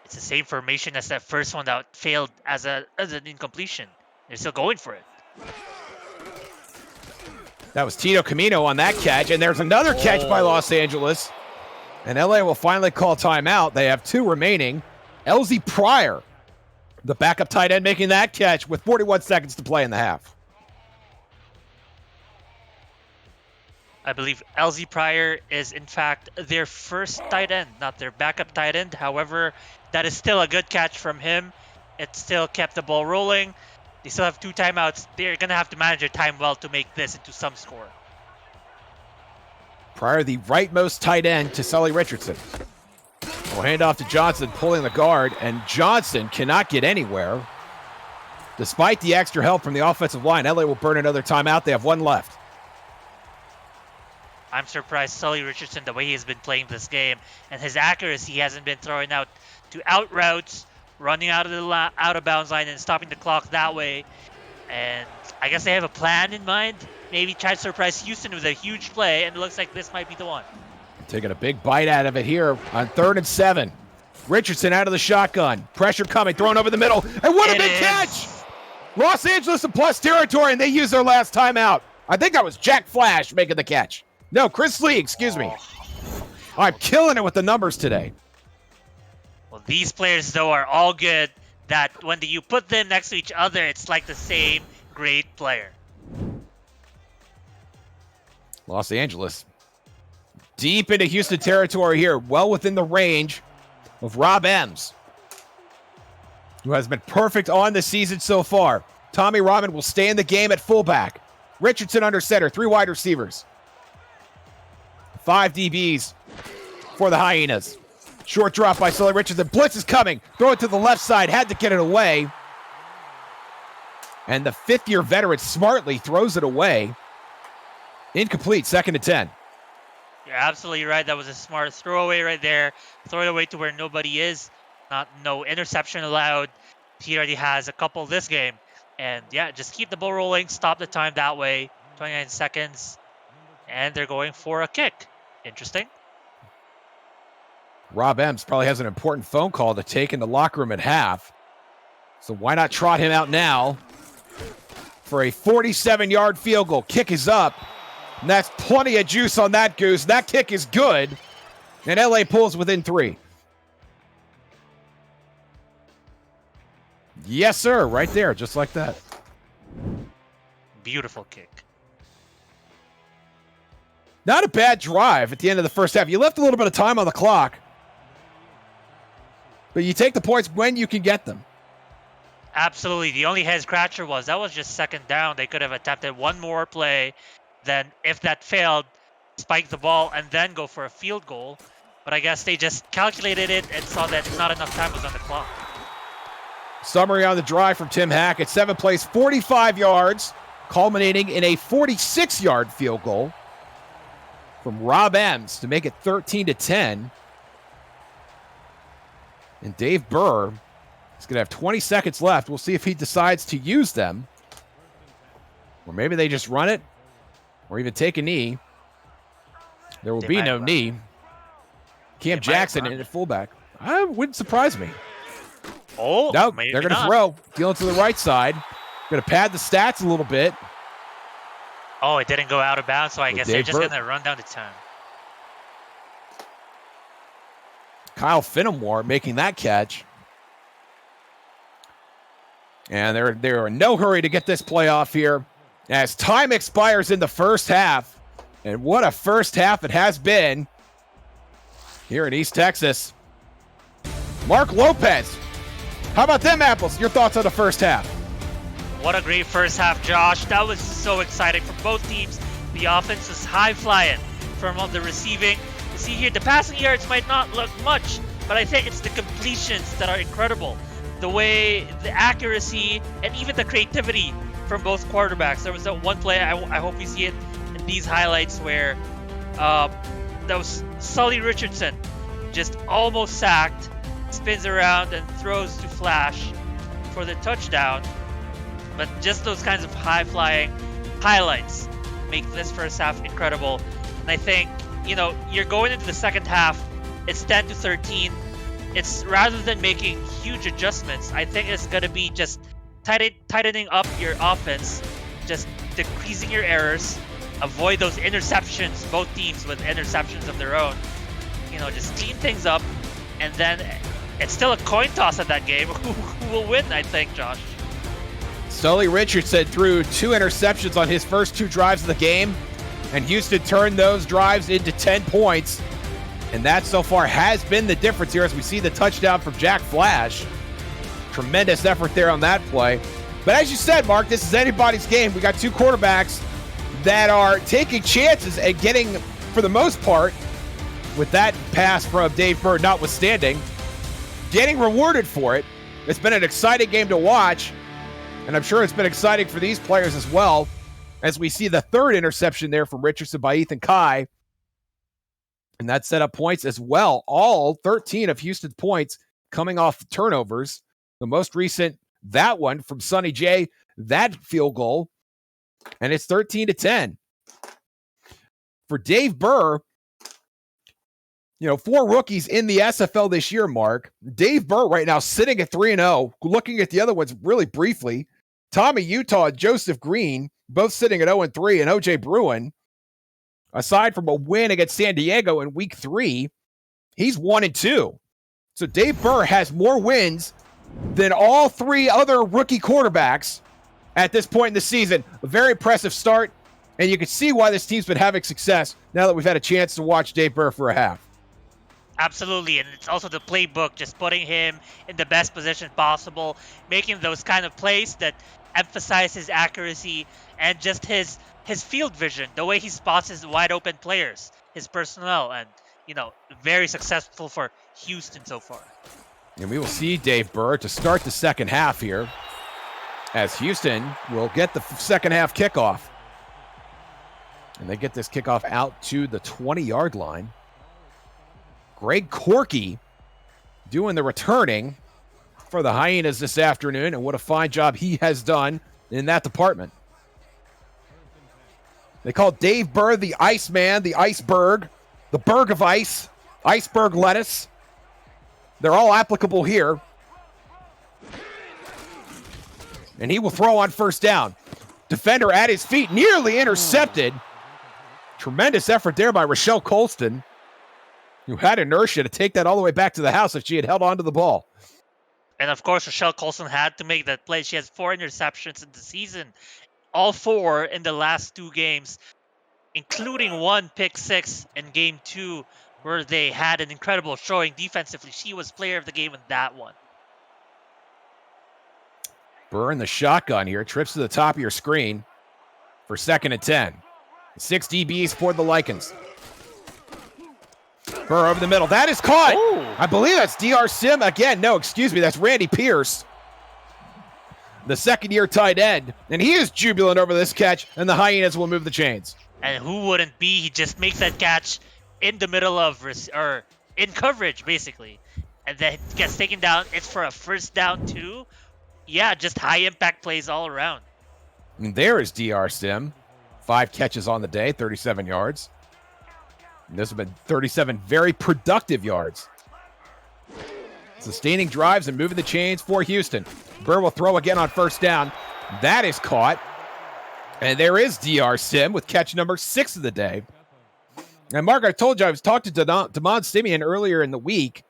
It's the same formation as that first one that failed as an incompletion. They're still going for it. That was Tito Camino on that catch, and there's another catch by Los Angeles. And LA will finally call timeout. They have 2 remaining. LZ Pryor, the backup tight end, making that catch with 41 seconds to play in the half. I believe LZ Pryor is, in fact, their first tight end, not their backup tight end. However, that is still a good catch from him. It still kept the ball rolling. They still have 2 timeouts. They're going to have to manage their time well to make this into some score. Pryor, the rightmost tight end to Sully Richardson. We'll hand off to Johnson, pulling the guard, and Johnson cannot get anywhere. Despite the extra help from the offensive line, LA will burn another timeout. They have 1 left. I'm surprised Sully Richardson, the way he's been playing this game, and his accuracy hasn't been throwing out to out routes, running out of the out of bounds line and stopping the clock that way. And I guess they have a plan in mind. Maybe try to surprise Houston with a huge play, and it looks like this might be the one. Taking a big bite out of it here on 3rd and 7. Richardson out of the shotgun. Pressure coming, thrown over the middle. And what a big catch! Los Angeles in plus territory, and they use their last timeout. I think that was Jack Flash making the catch. No, Chris Lee, excuse me. I'm killing it with the numbers today. Well, these players, though, are all good. That when you put them next to each other, it's like the same great player. Los Angeles deep into Houston territory here, well within the range of Rob Ems, who has been perfect on the season so far. Tommy Rahman will stay in the game at fullback. Richardson under center, 3 wide receivers. 5 DBs for the Hyenas. Short drop by Sully Richardson. Blitz is coming. Throw it to the left side. Had to get it away. And the 5th-year veteran smartly throws it away. Incomplete, 2nd and 10. You're absolutely right. That was a smart throwaway right there. Throw it away to where nobody is. No interception allowed. He already has a couple this game. And yeah, just keep the ball rolling. Stop the time that way. 29 seconds. And they're going for a kick. Interesting. Rob Ems probably has an important phone call to take in the locker room at half. So why not trot him out now for a 47-yard field goal. Kick is up. And that's plenty of juice on that goose. That kick is good. And LA pulls within 3. Yes, sir. Right there. Just like that. Beautiful kick. Not a bad drive at the end of the first half. You left a little bit of time on the clock. But you take the points when you can get them. Absolutely. The only head scratcher was that was just 2nd down. They could have attempted one more play. Then if that failed, spike the ball and then go for a field goal. But I guess they just calculated it and saw that not enough time was on the clock. Summary on the drive from Tim Hackett. 7 plays, 45 yards, culminating in a 46-yard field goal from Rob Ems to make it 13-10. And Dave Burr is going to have 20 seconds left. We'll see if he decides to use them. Or maybe they just run it. Or even take a knee. There will be no knee. Cam Jackson in at fullback. Wouldn't surprise me. Oh, no, they're going to throw. Dealing to the right side. Going to pad the stats a little bit. Oh, it didn't go out of bounds, so I guess they're just going to run down the time. Kyle Finnemore making that catch. And they're in no hurry to get this play off here. as time expires in the first half. And what a first half it has been here in East Texas. Mark Lopez, how about them apples? Your thoughts on the first half? What a great first half, Josh. That was so exciting for both teams. The offense was high-flying from the receiving. You see here, the passing yards might not look much, but I think it's the completions that are incredible. The way, the accuracy, and even the creativity from both quarterbacks. There was that one play, I hope we see it in these highlights, where that was Sully Richardson just almost sacked, spins around and throws to Flash for the touchdown. But just those kinds of high-flying highlights make this first half incredible. And I think, you're going into the second half, it's 10-13. It's rather than making huge adjustments, I think it's going to be just tightening up your offense, just decreasing your errors, avoid those interceptions, both teams with interceptions of their own. Just clean things up, and then it's still a coin toss at that game. Who will win, I think, Josh? Sully Richardson threw 2 interceptions on his first 2 drives of the game, and Houston turned those drives into 10 points. And that so far has been the difference here as we see the touchdown from Jack Flash. Tremendous effort there on that play. But as you said, Mark, this is anybody's game. We got 2 quarterbacks that are taking chances and getting, for the most part, with that pass from Dave Bird notwithstanding, getting rewarded for it. It's been an exciting game to watch. And I'm sure it's been exciting for these players as well, as we see the 3rd interception there from Richardson by Ethan Kai. And that set up points as well. All 13 of Houston's points coming off turnovers. The most recent, that one from Sonny J, that field goal. And it's 13-10. For Dave Burr, 4 rookies in the SFL this year, Mark. Dave Burr right now sitting at 3-0. Looking at the other ones really briefly. Tommy Utah and Joseph Green, both sitting at 0-3, and OJ Bruin, aside from a win against San Diego in week 3, he's 1-2. So Dave Burr has more wins than all 3 other rookie quarterbacks at this point in the season. A very impressive start, and you can see why this team's been having success now that we've had a chance to watch Dave Burr for a half. Absolutely, and it's also the playbook, just putting him in the best position possible, making those kind of plays that emphasize his accuracy and just his field vision, the way he spots his wide open players, his personnel, and very successful for Houston so far. And we will see Dave Burr to start the second half here, as Houston will get the second half kickoff. And they get this kickoff out to the 20-yard line. Greg Corky doing the returning for the Hyenas this afternoon, and what a fine job he has done in that department. They call Dave Burr the Iceman, the Iceberg, the Berg of Ice, iceberg lettuce. They're all applicable here. And he will throw on first down. Defender at his feet, nearly intercepted. Tremendous effort there by Rochelle Colston, who had inertia to take that all the way back to the house if she had held on to the ball. And of course, Rochelle Colston had to make that play. She has 4 interceptions in the season, all 4 in the last 2 games, including 1 pick 6 in game 2, where they had an incredible showing defensively. She was player of the game in that one. Burr in the shotgun here, trips to the top of your screen for 2nd and 10. 6 DBs for the Lycans. Burr over the middle. That is caught. Ooh. I believe that's DR Sim. Again, no, excuse me. That's Randy Pierce, the 2nd-year tight end. And he is jubilant over this catch, and the Hyenas will move the chains. And who wouldn't be? He just makes that catch in the middle of, or in coverage, basically. And then gets taken down. It's for a first down, too. Yeah, just high-impact plays all around. And there is DR Sim. 5 catches on the day, 37 yards. And those have been 37 very productive yards. Sustaining drives and moving the chains for Houston. Burr will throw again on first down. That is caught. And there is DR Sim with catch number 6 of the day. And Mark, I told you I was talking to Damon Simeon earlier in the week,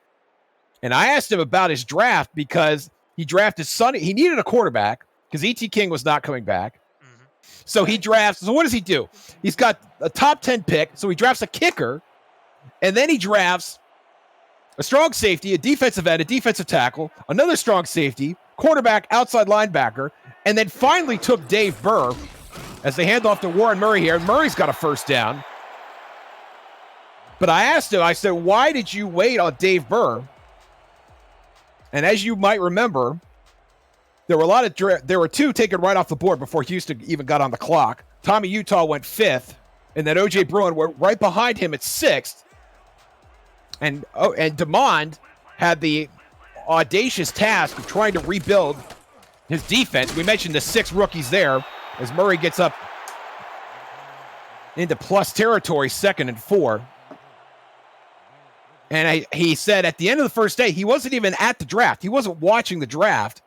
and I asked him about his draft because he drafted Sonny. He needed a quarterback because E.T. King was not coming back. Mm-hmm. So he drafts. So what does he do? He's got a top 10 pick. So he drafts a kicker, and then he drafts a strong safety, a defensive end, a defensive tackle, another strong safety, quarterback, outside linebacker, and then finally took Dave Burr as they hand off to Warren Murray here. Murray's got a first down. But I asked him, I said, why did you wait on Dave Burr? And as you might remember, there were two taken right off the board before Houston even got on the clock. Tommy Utah went 5th, and then O.J. Bruin went right behind him at 6th. And DeMond had the audacious task of trying to rebuild his defense. We mentioned the 6 rookies there as Murray gets up into plus territory, 2nd and 4. And he said at the end of the first day, he wasn't even at the draft. He wasn't watching the draft.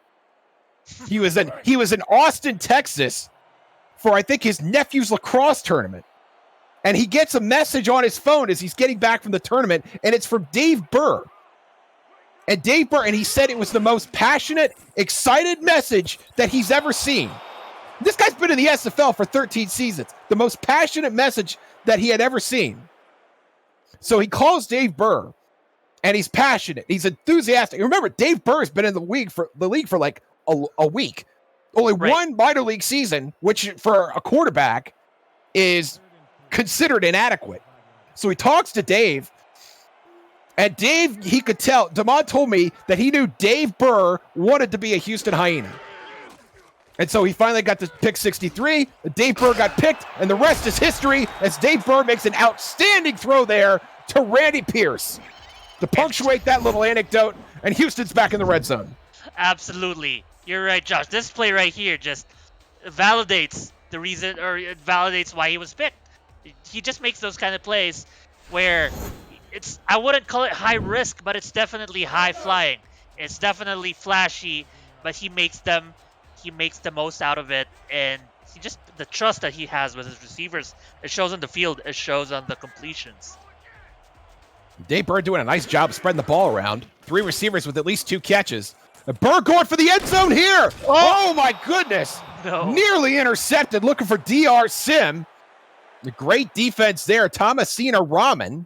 He was in Austin, Texas for, I think, his nephew's lacrosse tournament. And he gets a message on his phone as he's getting back from the tournament, and it's from Dave Burr. And he said it was the most passionate, excited message that he's ever seen. This guy's been in the SFL for 13 seasons. The most passionate message that he had ever seen. So he calls Dave Burr, and he's passionate. He's enthusiastic. Remember, Dave Burr has been in the league for like a week. Only one minor league season, which for a quarterback is considered inadequate. So he talks to Dave, and Dave, he could tell. DeMond told me that he knew Dave Burr wanted to be a Houston Hyena. And so he finally got to pick 63. Dave Burr got picked, and the rest is history as Dave Burr makes an outstanding throw there to Randy Pierce to punctuate that little anecdote, and Houston's back in the red zone. Absolutely. You're right, Josh. This play right here just validates the reason, or it validates why he was picked. He just makes those kind of plays where I wouldn't call it high risk, but it's definitely high flying. It's definitely flashy, but he makes the most out of it, and the trust that he has with his receivers, it shows on the field, it shows on the completions. Dave Burr doing a nice job spreading the ball around. 3 receivers with at least 2 catches. And Burr going for the end zone here. Oh my goodness. No. Nearly intercepted, looking for DR Sim. The great defense there. Thomasina Rahman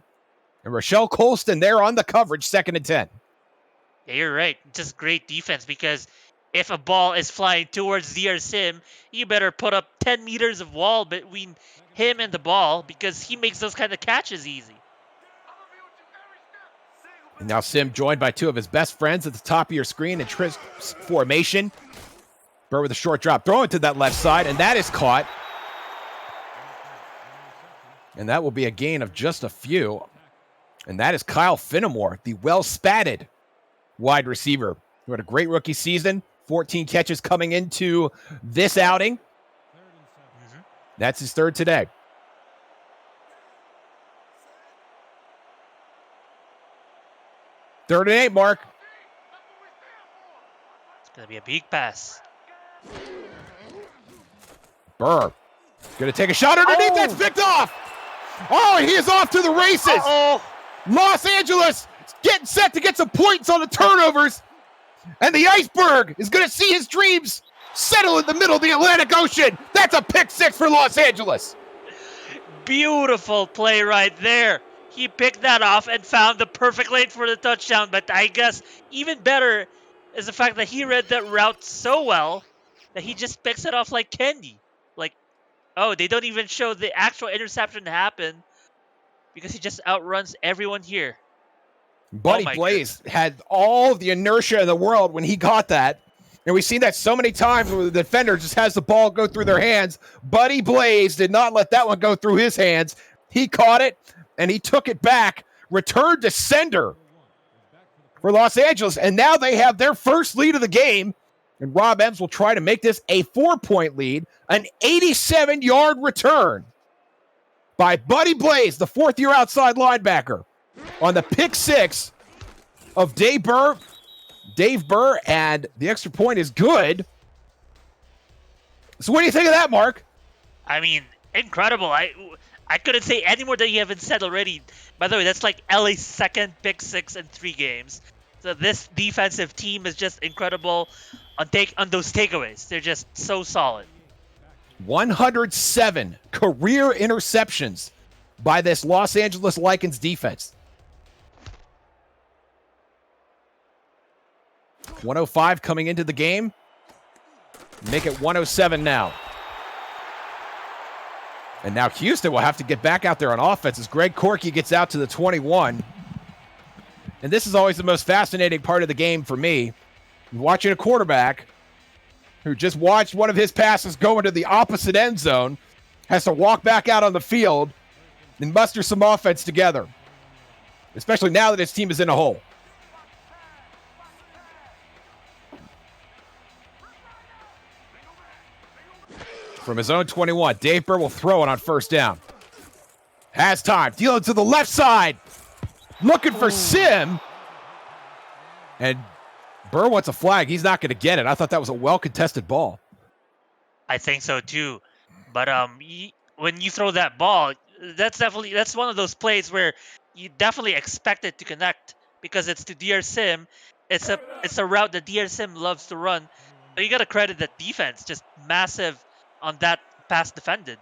and Rochelle Colston there on the coverage, 2nd and 10. Yeah, you're right. Just great defense, because if a ball is flying towards DR Sim, you better put up 10 meters of wall between him and the ball, because he makes those kind of catches easy. And now Sim joined by 2 of his best friends at the top of your screen in Trips formation. Burr with a short drop, throwing to that left side, and that is caught. And that will be a gain of just a few. And that is Kyle Finnemore, the well-spatted wide receiver, who had a great rookie season, 14 catches coming into this outing. That's his 3rd today. Third and 8, Mark. It's going to be a big pass. Burr going to take a shot underneath. That's picked off. Oh, he is off to the races. Uh-oh. Los Angeles getting set to get some points on the turnovers. And the iceberg is going to see his dreams settle in the middle of the Atlantic Ocean. That's a pick 6 for Los Angeles. Beautiful play right there. He picked that off and found the perfect lane for the touchdown. But I guess even better is the fact that he read that route so well that he just picks it off like candy. Like, oh, they don't even show the actual interception happen because he just outruns everyone here. Buddy Blaze had all the inertia in the world when he got that. And we've seen that so many times where the defender just has the ball go through their hands. Buddy Blaze did not let that one go through his hands. He caught it, and he took it back, returned to sender for Los Angeles. And now they have their first lead of the game. And Rob Ems will try to make this a 4-point lead, an 87-yard return by Buddy Blaze, the 4th-year outside linebacker, on the pick 6 of Dave Burr. Dave Burr, and the extra point is good. So what do you think of that, Mark? I mean, incredible. I couldn't say any more that you haven't said already. By the way, that's like LA's 2nd pick 6 in 3 games. So this defensive team is just incredible on those takeaways. They're just so solid. 107 career interceptions by this Los Angeles Lycans defense. 105 coming into the game. Make it 107 now. And now Houston will have to get back out there on offense as Greg Corky gets out to the 21. And this is always the most fascinating part of the game for me. Watching a quarterback who just watched one of his passes go into the opposite end zone has to walk back out on the field and muster some offense together, especially now that his team is in a hole. From his own 21, Dave Burr will throw it on first down. Has time, dealing to the left side, looking for Sim. And Burr wants a flag. He's not going to get it. I thought that was a well-contested ball. I think so too. But when you throw that ball, that's one of those plays where you definitely expect it to connect because it's to DR Sim. It's a route that DR Sim loves to run. But you got to credit that defense, just massive on that pass defended.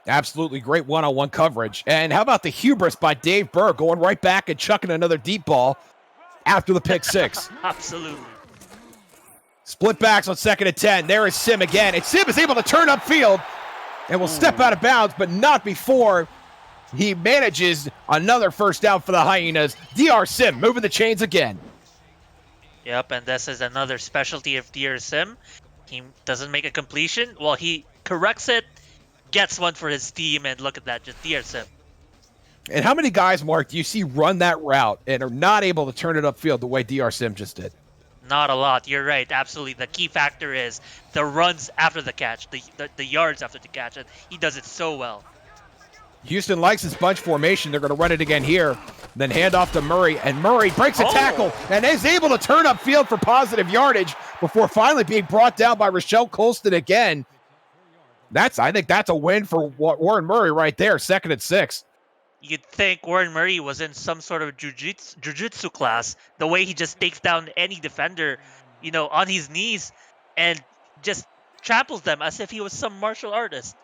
Absolutely great one-on-one coverage. And how about the hubris by Dave Burr going right back and chucking another deep ball after the pick six. Absolutely. Split backs on 2nd and 10. There is Sim again. And Sim is able to turn upfield and will step out of bounds, but not before he manages another first down for the Hyenas. DR Sim moving the chains again. Yep, and this is another specialty of DR Sim. He doesn't make a completion. Well, he corrects it, gets one for his team, and look at that, just DR Sim. And how many guys, Mark, do you see run that route and are not able to turn it upfield the way DR Sim just did? Not a lot. You're right. Absolutely. The key factor is the runs after the catch, the yards after the catch, and he does it so well. Houston likes his bunch formation. They're going to run it again here. Then hand off to Murray, and Murray breaks a tackle and is able to turn upfield for positive yardage before finally being brought down by Rochelle Colston again. I think that's a win for Warren Murray right there, 2nd and 6. You'd think Warren Murray was in some sort of jiu-jitsu class, the way he just takes down any defender, on his knees and just tramples them as if he was some martial artist.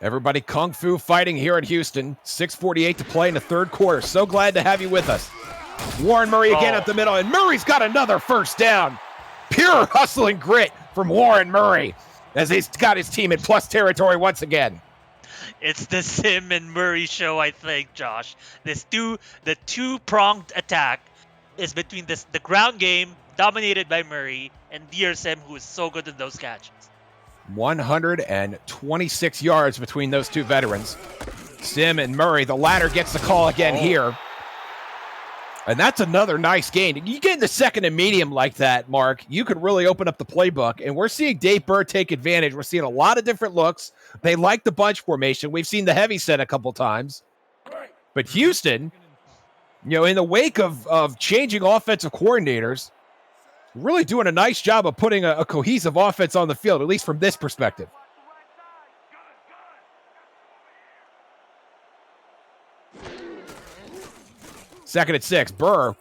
Everybody kung fu fighting here in Houston. 6:48 to play in the third quarter. So glad to have you with us. Warren Murray again up the middle, and Murray's got another first down. Pure hustle and grit from Warren Murray as he's got his team in plus territory once again. It's the Sim and Murray show, I think, Josh. The two-pronged attack is between the ground game dominated by Murray and DR Sim, who is so good in those catches. 126 yards between those two veterans. Sim and Murray, the latter gets the call again here. And that's another nice gain. You get in the 2nd and medium like that, Mark, you could really open up the playbook. And we're seeing Dave Burr take advantage. We're seeing a lot of different looks. They like the bunch formation. We've seen the heavy set a couple times. But Houston, in the wake of changing offensive coordinators, really doing a nice job of putting a cohesive offense on the field, at least from this perspective. Second and 6. Burr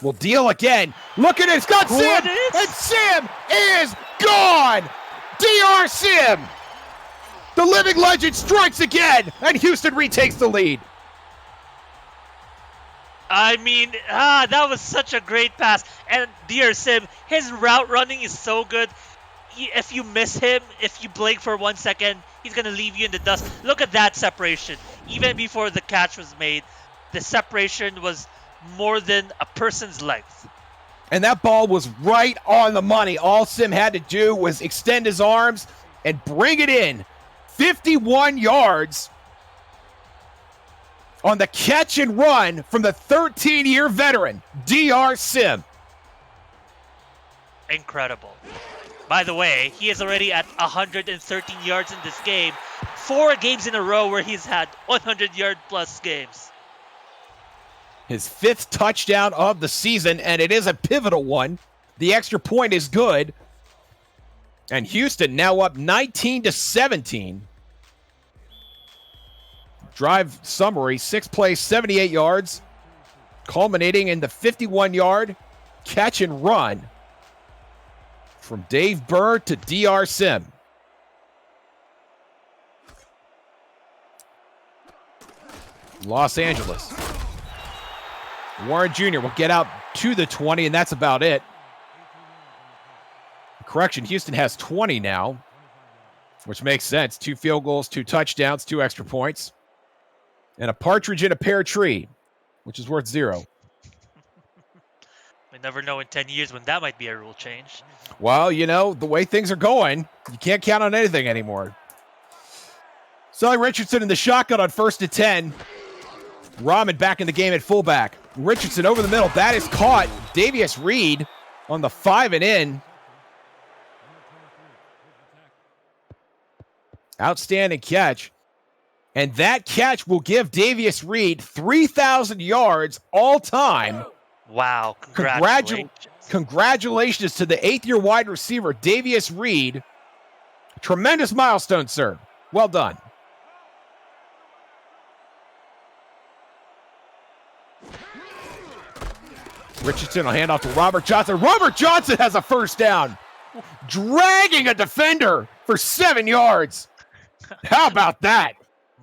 will deal again. Look at it. It's got Sim. And Sim is gone. DR Sim. The living legend strikes again. And Houston retakes the lead. I mean, that was such a great pass. And DR Sim, his route running is so good. If you miss him, if you blink for 1 second, he's going to leave you in the dust. Look at that separation. Even before the catch was made, the separation was more than a person's length. And that ball was right on the money. All Sim had to do was extend his arms and bring it in. 51 yards on the catch and run from the 13-year veteran, DR Sim. Incredible. By the way, he is already at 113 yards in this game. 4 games in a row where he's had 100-yard plus games. His 5th touchdown of the season, and it is a pivotal one. The extra point is good. And Houston now up 19-17. Drive summary, 6 plays, 78 yards, culminating in the 51-yard catch and run from Dave Burr to DR Sim. Los Angeles. Warren Jr. will get out to the 20, and that's about it. Correction, Houston has 20 now, which makes sense. 2 field goals, 2 touchdowns, 2 extra points, and a partridge in a pear tree, which is worth 0. We never know in 10 years when that might be a rule change. Well, you know, the way things are going, you can't count on anything anymore. Sully Richardson in the shotgun on 1st and 10. Rahman back in the game at fullback. Richardson over the middle. That is caught. Davius Reed on the 5 and in. Outstanding catch. And that catch will give Davius Reed 3,000 yards all time. Wow. Congratulations to the 8th-year wide receiver, Davius Reed. Tremendous milestone, sir. Well done. Richardson will hand off to Robert Johnson. Robert Johnson has a first down, dragging a defender for 7 yards. How about that?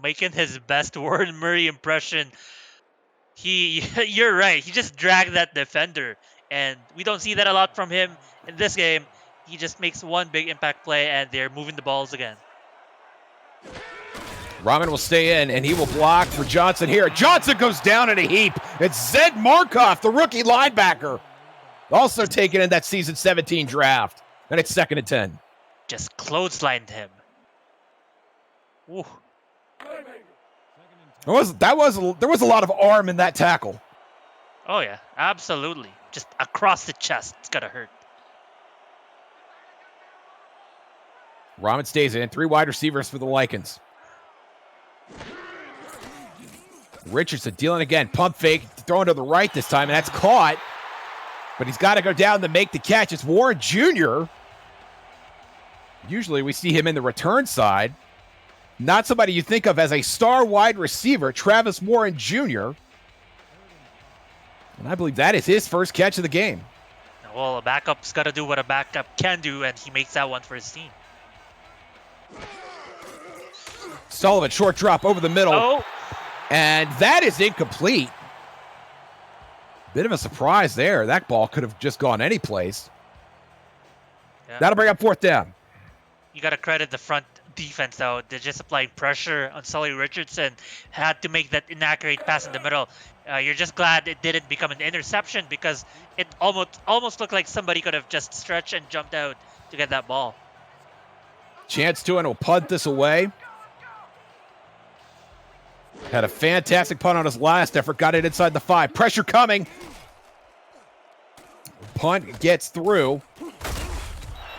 Making his best Warren Murray impression. You're right. He just dragged that defender, and we don't see that a lot from him in this game. He just makes one big impact play, and they're moving the balls again. Rahman will stay in, and he will block for Johnson here. Johnson goes down in a heap. It's Zed Markoff, the rookie linebacker, also taken in that season 17 draft. And it's 2nd and 10. Just clotheslined him. Ooh. There was a lot of arm in that tackle. Oh, yeah, absolutely. Just across the chest. It's got to hurt. Rahman stays in. 3 wide receivers for the Lycans. Richardson dealing again. Pump fake. Throwing to the right this time, and that's caught. But he's got to go down to make the catch. It's Warren Jr. Usually we see him in the return side. Not somebody you think of as a star wide receiver, Travis Warren Jr. And I believe that is his first catch of the game. Well, a backup's got to do what a backup can do, and he makes that one for his team. Sullivan, short drop over the middle. Oh. And that is incomplete. Bit of a surprise there. That ball could have just gone any place. Yeah. That'll bring up 4th down. You got to credit the front defense, though. They're just applying pressure on Sully Richardson. Had to make that inaccurate pass in the middle. You're just glad it didn't become an interception, because it almost looked like somebody could have just stretched and jumped out to get that ball. Chance to, and will punt this away. Had a fantastic punt on his last effort. Got it inside the 5. Pressure coming. Punt gets through.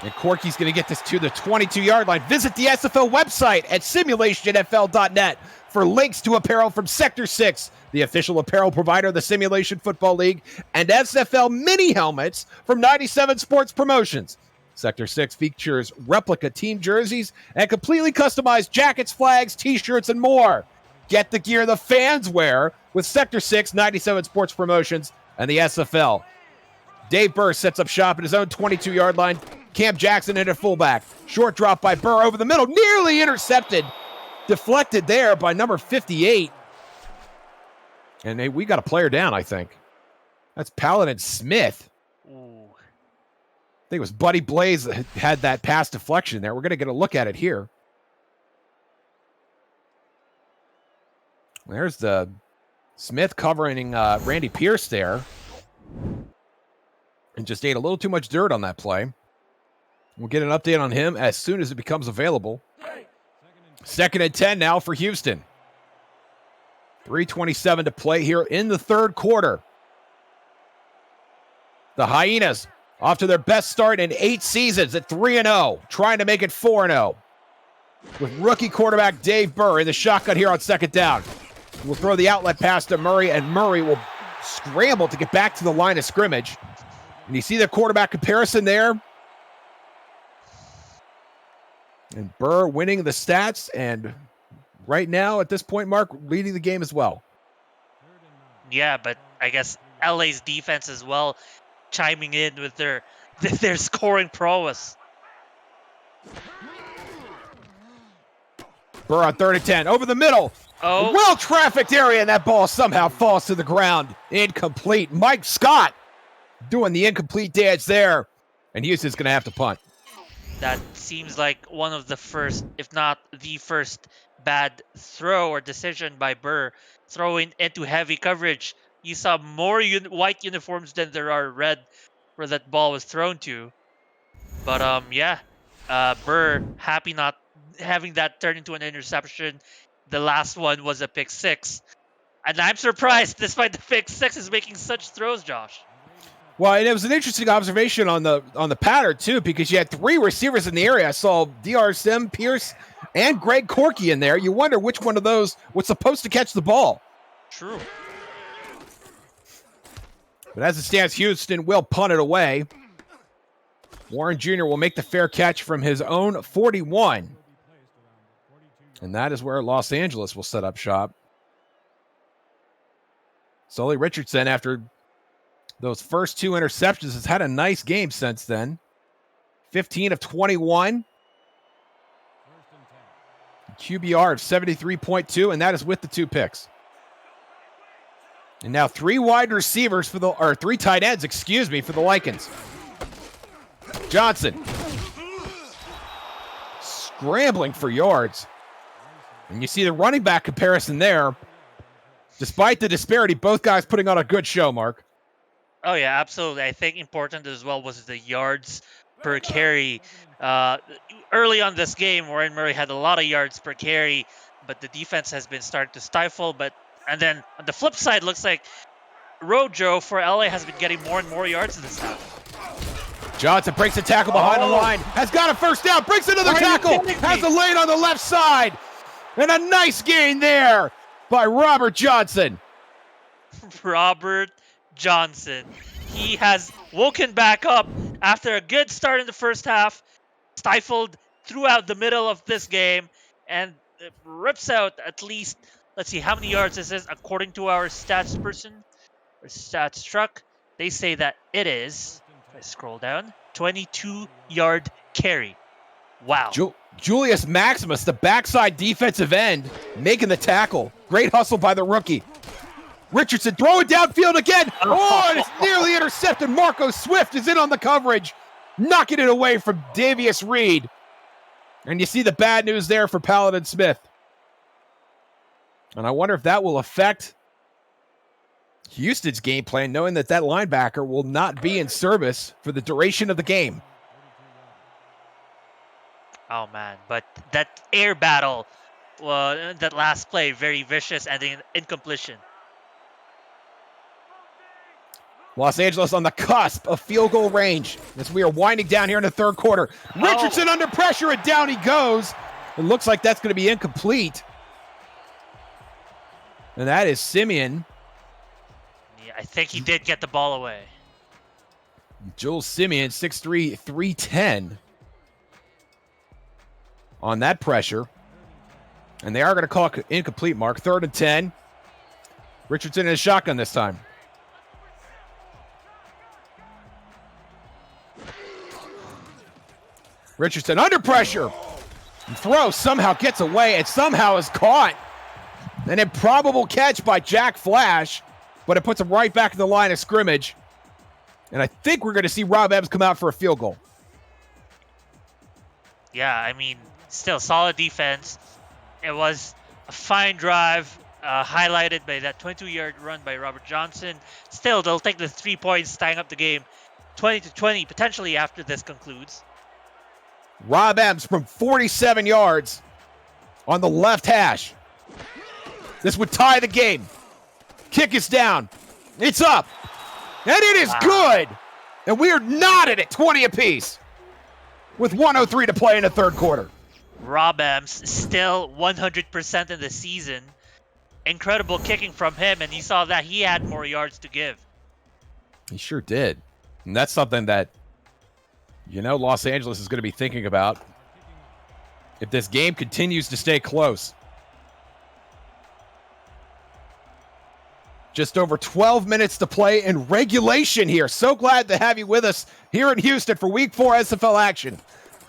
And Corky's going to get this to the 22-yard line. Visit the SFL website at simulationfl.net for links to apparel from Sector 6, the official apparel provider of the Simulation Football League, and SFL mini helmets from 97 Sports Promotions. Sector 6 features replica team jerseys and completely customized jackets, flags, t-shirts, and more. Get the gear the fans wear with Sector 6, 97 Sports Promotions, and the SFL. Dave Burr sets up shop at his own 22-yard line. Cam Jackson in at fullback. Short drop by Burr over the middle. Nearly intercepted. Deflected there by number 58. And we got a player down, I think. That's Paladin Smith. Ooh. I think it was Buddy Blaze that had that pass deflection there. We're going to get a look at it here. There's the Smith covering Randy Pierce there. And just ate a little too much dirt on that play. We'll get an update on him as soon as it becomes available. 2nd and 10 now for Houston. 3:27 to play here in the 3rd quarter. The Hyenas off to their best start in 8 seasons at 3-0, trying to make it 4-0. With rookie quarterback Dave Burr in the shotgun here on 2nd down. We'll throw the outlet pass to Murray, and Murray will scramble to get back to the line of scrimmage. And you see the quarterback comparison there. And Burr winning the stats, and right now, at this point, Mark, leading the game as well. Yeah, but I guess LA's defense as well, chiming in with their their scoring prowess. Burr on 3rd and 10. Over the middle. Oh. A well-trafficked area, and that ball somehow falls to the ground. Incomplete. Mike Scott doing the incomplete dance there. And Houston's going to have to punt. That seems like one of the first, if not the first, bad throw or decision by Burr. Throwing into heavy coverage. You saw more white uniforms than there are red where that ball was thrown to. But yeah, Burr happy not having that turn into an interception. The last one was a pick six. And I'm surprised, despite the pick six, is making such throws, Josh. Well, and it was an interesting observation on the pattern, too, because you had 3 receivers in the area. I saw D.R. Sim, Pierce, and Greg Corky in there. You wonder which one of those was supposed to catch the ball. True. But as it stands, Houston will punt it away. Warren Jr. will make the fair catch from his own 41. And that is where Los Angeles will set up shop. Sully Richardson, after those first 2 interceptions, has had a nice game since then. 15 of 21. QBR of 73.2, and that is with the 2 picks. And now 3 wide receivers for the, 3 tight ends, excuse me, for the Lycans. Johnson scrambling for yards. And you see the running back comparison there. Despite the disparity, both guys putting on a good show, Mark. Oh, yeah, absolutely. I think important as well was the yards per carry. Early on this game, Warren Murray had a lot of yards per carry, but the defense has been starting to stifle. And then on the flip side, looks like Rojo for LA has been getting more and more yards this half. Johnson breaks a tackle behind the line, has got a first down, breaks another tackle, has a lane on the left side, and a nice gain there by Robert Johnson. Robert Johnson. He has woken back up after a good start in the first half, stifled throughout the middle of this game, and rips out at least, let's see, how many yards this is according to our stats person, or stats truck. They say that it is, if I scroll down, 22-yard carry. Wow. Julius Maximus, the backside defensive end, making the tackle. Great hustle by the rookie. Richardson throwing downfield again. Oh, and it's nearly intercepted. Marco Swift is in on the coverage, knocking it away from Davius Reed. And you see the bad news there for Paladin Smith. And I wonder if that will affect Houston's game plan, knowing that that linebacker will not be in service for the duration of the game. Oh, man. But that air battle, that last play, very vicious, and an incompletion. Los Angeles on the cusp of field goal range as we are winding down here in the 3rd quarter. Richardson under pressure, and down he goes. It looks like that's going to be incomplete. And that is Simeon. Yeah, I think he did get the ball away. Joel Simeon, 6'3", 310 on that pressure. And they are going to call it incomplete, Mark. 3rd and 10. Richardson in a shotgun this time. Richardson under pressure. And throw somehow gets away and somehow is caught. An improbable catch by Jack Flash, but it puts him right back in the line of scrimmage. And I think we're going to see Rob Ebbs come out for a field goal. Yeah, I mean, still solid defense. It was a fine drive, highlighted by that 22-yard run by Robert Johnson. Still, they'll take the 3 points, tying up the game 20-20, potentially after this concludes. Rob Ebbs from 47 yards on the left hash. This would tie the game. Kick is down. It's up. And it is good. And we are knotted at 20 apiece with 1:03 to play in the 3rd quarter. Rob Ebbs still 100% in the season. Incredible kicking from him, and you saw that he had more yards to give. He sure did. And that's something that, Los Angeles is going to be thinking about if this game continues to stay close. Just over 12 minutes to play in regulation here. So glad to have you with us here in Houston for Week 4 SFL action.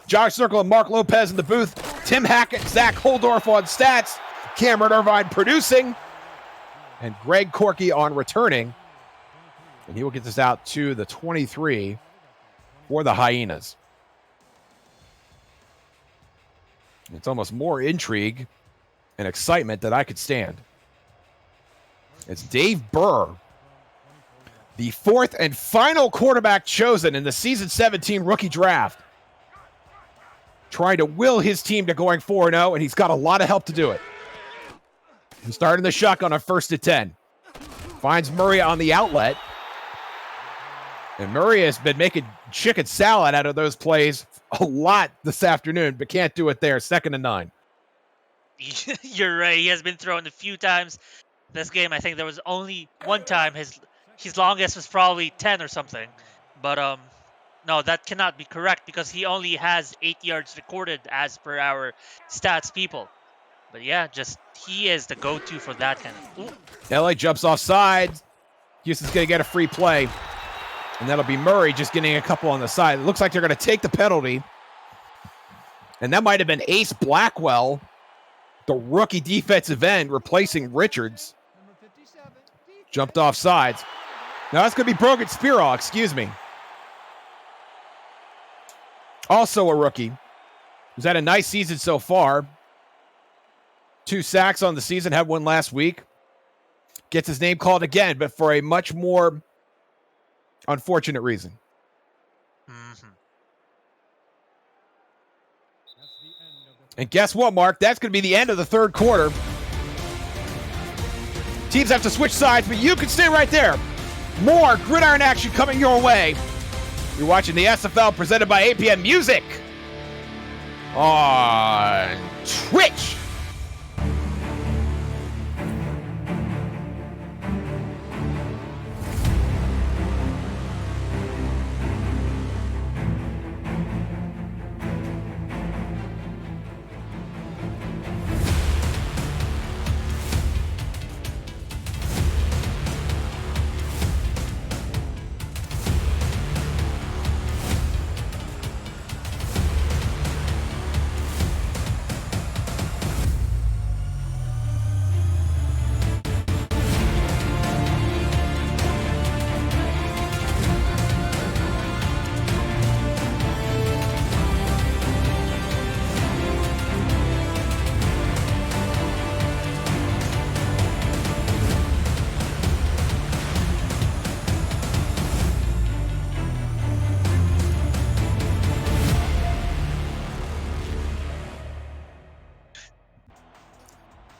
Josh Circle and Mark Lopez in the booth. Tim Hackett, Zach Holdorf on stats. Cameron Irvine producing. And Greg Corky on returning. And he will get this out to the 23 for the Hyenas. It's almost more intrigue and excitement that I could stand. It's Dave Burr, the fourth and final quarterback chosen in the Season 17 rookie draft, trying to will his team to going 4-0, and he's got a lot of help to do it. He's starting the shotgun on 1st and 10. Finds Murray on the outlet. And Murray has been making chicken salad out of those plays a lot this afternoon, but can't do it there. 2nd and 9. You're right. He has been thrown a few times this game. I think there was only one time his longest was probably 10 or something. But no, that cannot be correct because he only has 8 yards recorded as per our stats people. But yeah, just he is the go-to for that kind of. Ooh. LA jumps offside. Houston's going to get a free play. And that'll be Murray just getting a couple on the side. It looks like they're going to take the penalty. And that might have been Ace Blackwell, the rookie defensive end, replacing Richards. Jumped off sides. Now that's going to be Brogan Spiraw, excuse me. Also a rookie. Who's had a nice season so far. 2 sacks on the season, had one last week. Gets his name called again, but for a much more unfortunate reason. Mm-hmm. And guess what, Mark? That's going to be the end of the 3rd quarter. Teams have to switch sides, but you can stay right there. More gridiron action coming your way. You're watching the SFL presented by APM Music on Twitch.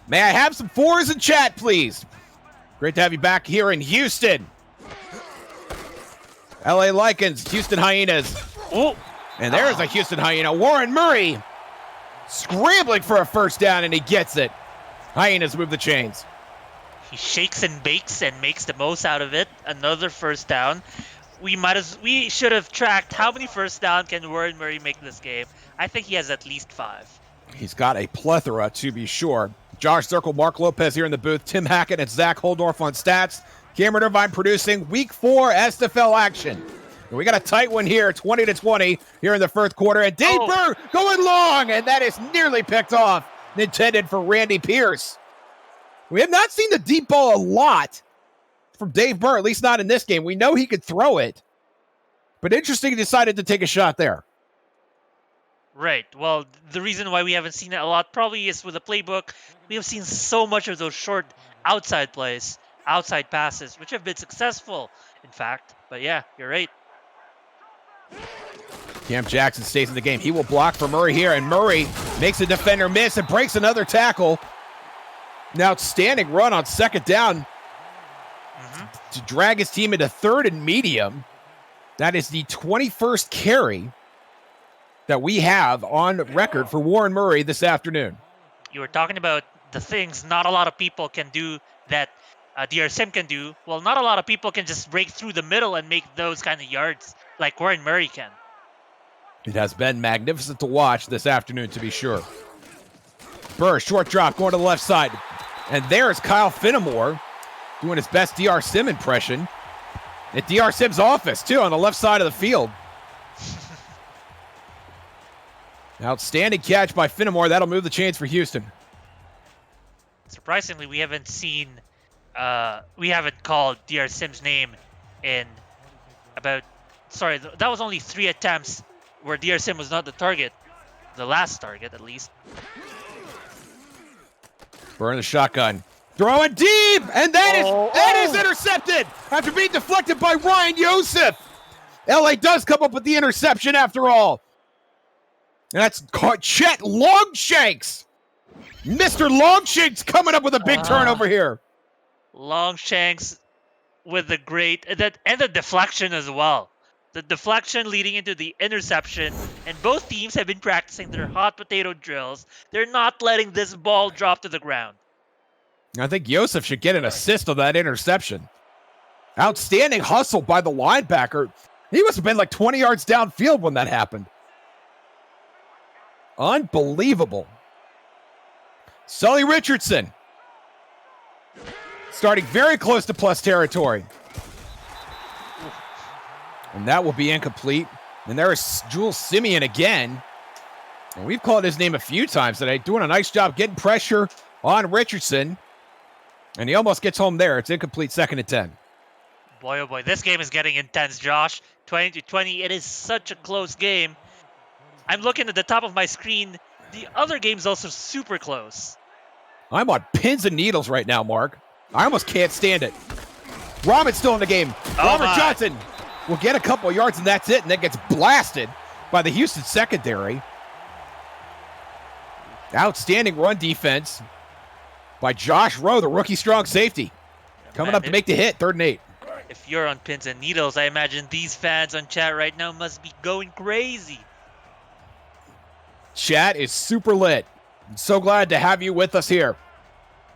May I have some 4s in chat, please? Great to have you back here in Houston. LA Lycans, Houston Hyenas. Oh, and there's a Houston Hyena. Warren Murray scrambling for a 1st down, and he gets it. Hyenas move the chains. he shakes and bakes and makes the most out of it. Another 1st down. We should have tracked how many 1st down can Warren Murray make this game. I think he has at least 5. He's got a plethora, to be sure. Josh Circle, Mark Lopez here in the booth. Tim Hackett and Zach Holdorf on stats. Cameron Irvine producing Week 4 SFL action. And we got a tight one here, 20-20 here in the 1st quarter. And Dave Burr going long, and that is nearly picked off. Intended for Randy Pierce. We have not seen the deep ball a lot from Dave Burr, at least not in this game. We know he could throw it. But interesting he decided to take a shot there. Right. Well, the reason why we haven't seen it a lot probably is with the playbook. We have seen so much of those short outside plays, outside passes, which have been successful, in fact. But yeah, you're right. Cam Jackson stays in the game. He will block for Murray here, and Murray makes a defender miss and breaks another tackle. An outstanding run on 2nd down to drag his team into 3rd and medium. That is the 21st carry that we have on record for Warren Murray this afternoon. You were talking about the things not a lot of people can do that DRSim can do. Well, not a lot of people can just break through the middle and make those kind of yards like Warren Murray can. It has been magnificent to watch this afternoon, to be sure. Burr, short drop, going to the left side. And there's Kyle Finnemore doing his best DR Sim impression. At DR Sim's office, too, on the left side of the field. Outstanding catch by Finnemore. That'll move the chains for Houston. Surprisingly, we haven't called DR Sim's name in about... Sorry, that was only 3 attempts where DR Sim was not the target. The last target, at least. Burn the shotgun. Throwing deep! And that is intercepted after being deflected by Ryan Yosef. LA does come up with the interception after all. And that's Chet Longshanks. Mr. Longshanks coming up with a big turnover here. Longshanks with the great... and the deflection as well. The deflection leading into the interception. And both teams have been practicing their hot potato drills. They're not letting this ball drop to the ground. I think Yosef should get an assist on that interception. Outstanding hustle by the linebacker. He must have been like 20 yards downfield when that happened. Unbelievable. Sully Richardson. Starting very close to plus territory. And that will be incomplete. And there is Jules Simeon again. And we've called his name a few times today. Doing a nice job getting pressure on Richardson. And he almost gets home there. It's incomplete, 2nd and 10. Boy, oh boy, this game is getting intense, Josh. 20-20, it is such a close game. I'm looking at the top of my screen. The other game's also super close. I'm on pins and needles right now, Mark. I almost can't stand it. Rahman's still in the game. Robert Johnson will get a couple of yards, and that's it, and then gets blasted by the Houston secondary. Outstanding run defense by Josh Rowe, the rookie strong safety. Coming up to make the hit, 3rd and 8. If you're on pins and needles, I imagine these fans on chat right now must be going crazy. Chat is super lit. I'm so glad to have you with us here.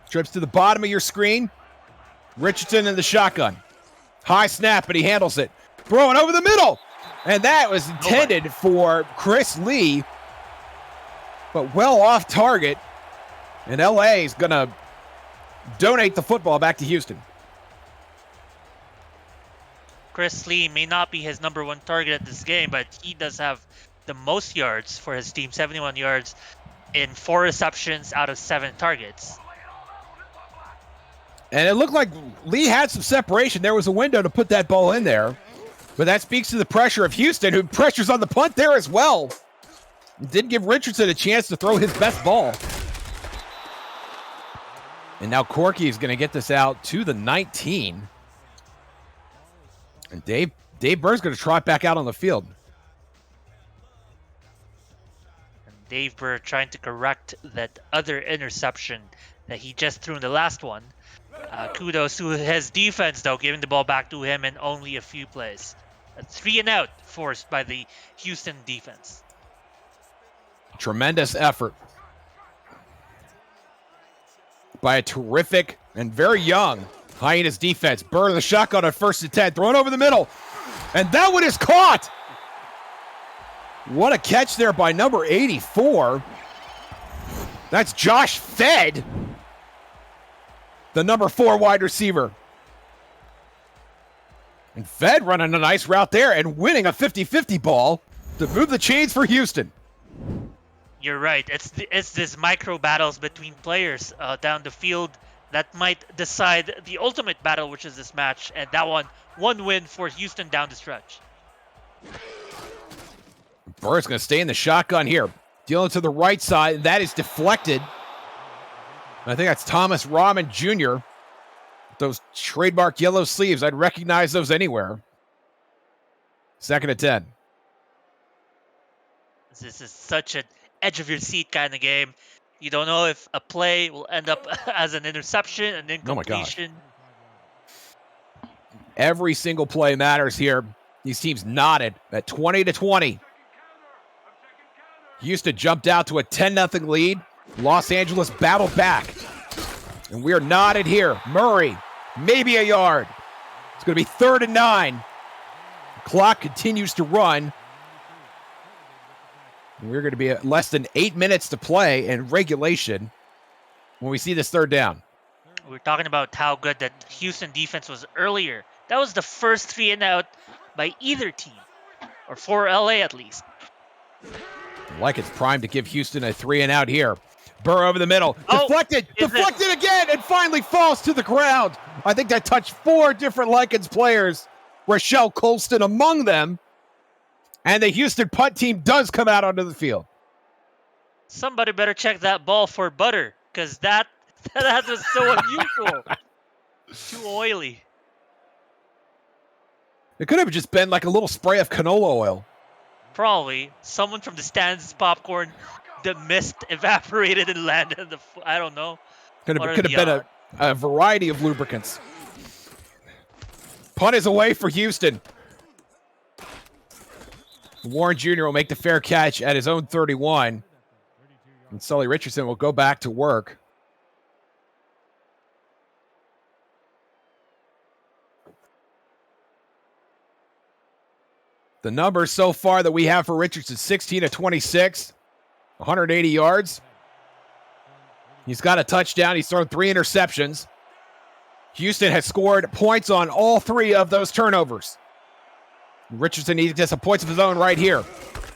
Trips to the bottom of your screen. Richardson in the shotgun. High snap, and he handles it. Throwing over the middle. And that was intended for Chris Lee. But well off target. And LA is going to donate the football back to Houston. Chris Lee may not be his number 1 target at this game, but he does have the most yards for his team, 71 yards in 4 receptions out of 7 targets. And it looked like Lee had some separation. There was a window to put that ball in there. But that speaks to the pressure of Houston, who pressures on the punt there as well. Didn't give Richardson a chance to throw his best ball. And now Corky is going to get this out to the 19. And Dave Bird's going to trot back out on the field. And Dave Bird trying to correct that other interception that he just threw in the last one. Kudos to his defense, though, giving the ball back to him in only a few plays. A 3 and out forced by the Houston defense. Tremendous effort by a terrific and very young Hyenas defense. Bird of the shotgun on 1st and 10. Thrown over the middle. And that one is caught. What a catch there by number 84. That's Josh Fed, the number 4 wide receiver. And Fed running a nice route there and winning a 50-50 ball to move the chains for Houston. You're right. It's this micro battles between players down the field that might decide the ultimate battle, which is this match. And that one win for Houston down the stretch. Bird's going to stay in the shotgun here. Dealing to the right side. That is deflected. I think that's Thomas Rahman Jr. Those trademark yellow sleeves. I'd recognize those anywhere. 2nd and 10. This is such an edge of your seat kind of game. You don't know if a play will end up as an interception, an incompletion. Oh my gosh. Every single play matters here. These teams knotted at 20-20. Houston jumped out to a 10-0 lead. Los Angeles battled back. And we're knotted here. Murray, maybe a yard. It's going to be 3rd and 9. The clock continues to run. We're going to be at less than 8 minutes to play in regulation when we see this 3rd down. We were talking about how good that Houston defense was earlier. That was the first 3 and out by either team, or for LA at least. Like it's primed to give Houston a 3 and out here. Burr over the middle. Oh, deflected again, and finally falls to the ground. I think that touched 4 different Lycans players, Rochelle Colston among them. And the Houston punt team does come out onto the field. Somebody better check that ball for butter, because that was so unusual. Too oily. It could have just been like a little spray of canola oil. Probably. Someone from the stands popcorn, the mist evaporated and landed in the... I don't know. Could have been a variety of lubricants. Punt is away for Houston. Warren Jr. will make the fair catch at his own 31. And Sully Richardson will go back to work. The numbers so far that we have for Richardson, 16 of 26, 180 yards. He's got a touchdown. He's thrown 3 interceptions. Houston has scored points on all 3 of those turnovers. Richardson needs to get some points of his own right here.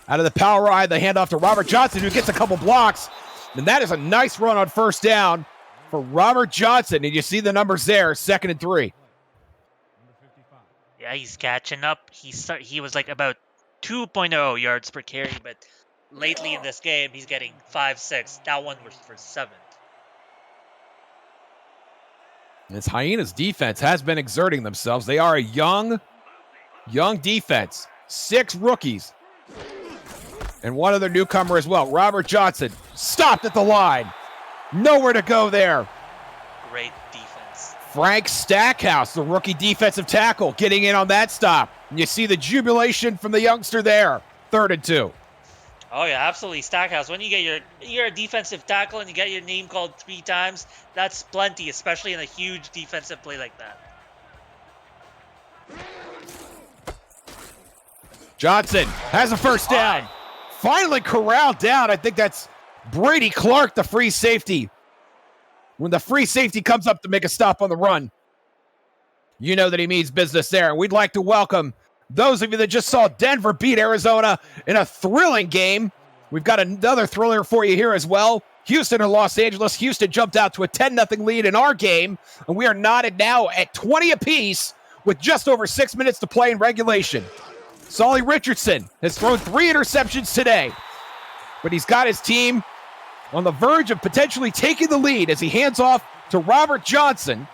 Out of the power ride, the handoff to Robert Johnson, who gets a couple blocks. And that is a nice run on first down for Robert Johnson. And you see the numbers there, 2nd and 3. Yeah, he's catching up. He was like about 2.0 yards per carry, but lately in this game, he's getting 5, 6. That one was for 7. This Hyenas defense has been exerting themselves. They are a young defense. 6 rookies. And one other newcomer as well. Robert Johnson stopped at the line. Nowhere to go there. Great defense. Frank Stackhouse, the rookie defensive tackle, getting in on that stop. And you see the jubilation from the youngster there. 3rd and 2. Oh, yeah, absolutely. Stackhouse, when you're a defensive tackle and you get your name called 3 times, that's plenty, especially in a huge defensive play like that. Johnson has a first down. Finally corralled down. I think that's Brady Clark, the free safety. When the free safety comes up to make a stop on the run, you know that he means business there. And we'd like to welcome those of you that just saw Denver beat Arizona in a thrilling game. We've got another thriller for you here as well. Houston and Los Angeles. Houston jumped out to a 10-0 lead in our game, and we are knotted now at 20 apiece with just over 6 minutes to play in regulation. Sully Richardson has thrown 3 interceptions today, but he's got his team on the verge of potentially taking the lead as he hands off to Robert Johnson.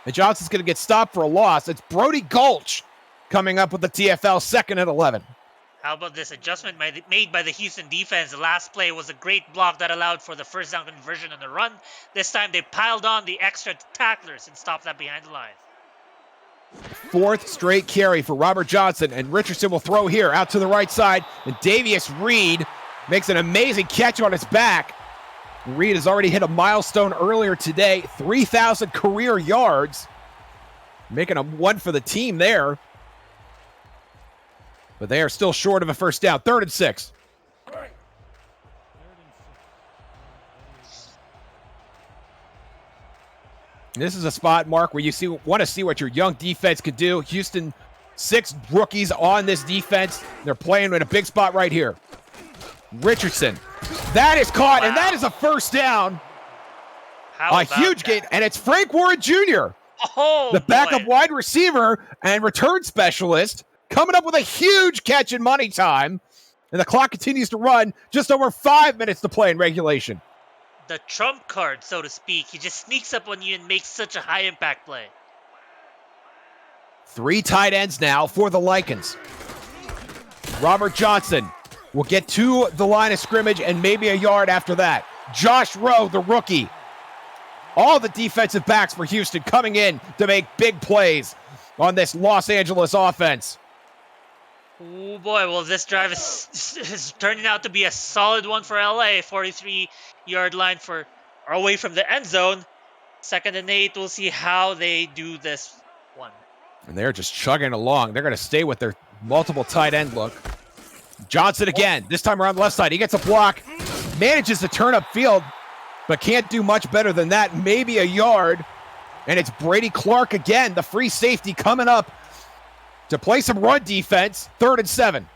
And Johnson's going to get stopped for a loss. It's Brody Gulch coming up with the TFL 2nd and 11. How about this adjustment made by the Houston defense? The last play was a great block that allowed for the first down conversion on the run. This time they piled on the extra tacklers and stopped that behind the line. 4th straight carry for Robert Johnson, and Richardson will throw here out to the right side, and Davius Reed makes an amazing catch on his back. Reed has already hit a milestone earlier today, 3,000 career yards, making a 1 for the team there. But they are still short of a first down. 3rd and 6. This is a spot, Mark, where you want to see what your young defense could do. Houston, 6 rookies on this defense. They're playing in a big spot right here. Richardson. That is caught, and that is a first down. A huge gain, and it's Frank Warren Jr., the backup wide receiver and return specialist, coming up with a huge catch in money time. And the clock continues to run. Just over 5 minutes to play in regulation. The trump card, so to speak. He just sneaks up on you and makes such a high-impact play. 3 tight ends now for the Lycans. Robert Johnson will get to the line of scrimmage and maybe a yard after that. Josh Rowe, the rookie. All the defensive backs for Houston coming in to make big plays on this Los Angeles offense. Oh boy, well this drive is turning out to be a solid one for LA. 43-yard line away from the end zone. 2nd and 8, we'll see how they do this one. And they're just chugging along. They're going to stay with their multiple tight end look. Johnson again, this time around the left side. He gets a block, manages to turn upfield, but can't do much better than that. Maybe a yard. And it's Brady Clark again, the free safety coming up to play some run defense. 3rd and 7.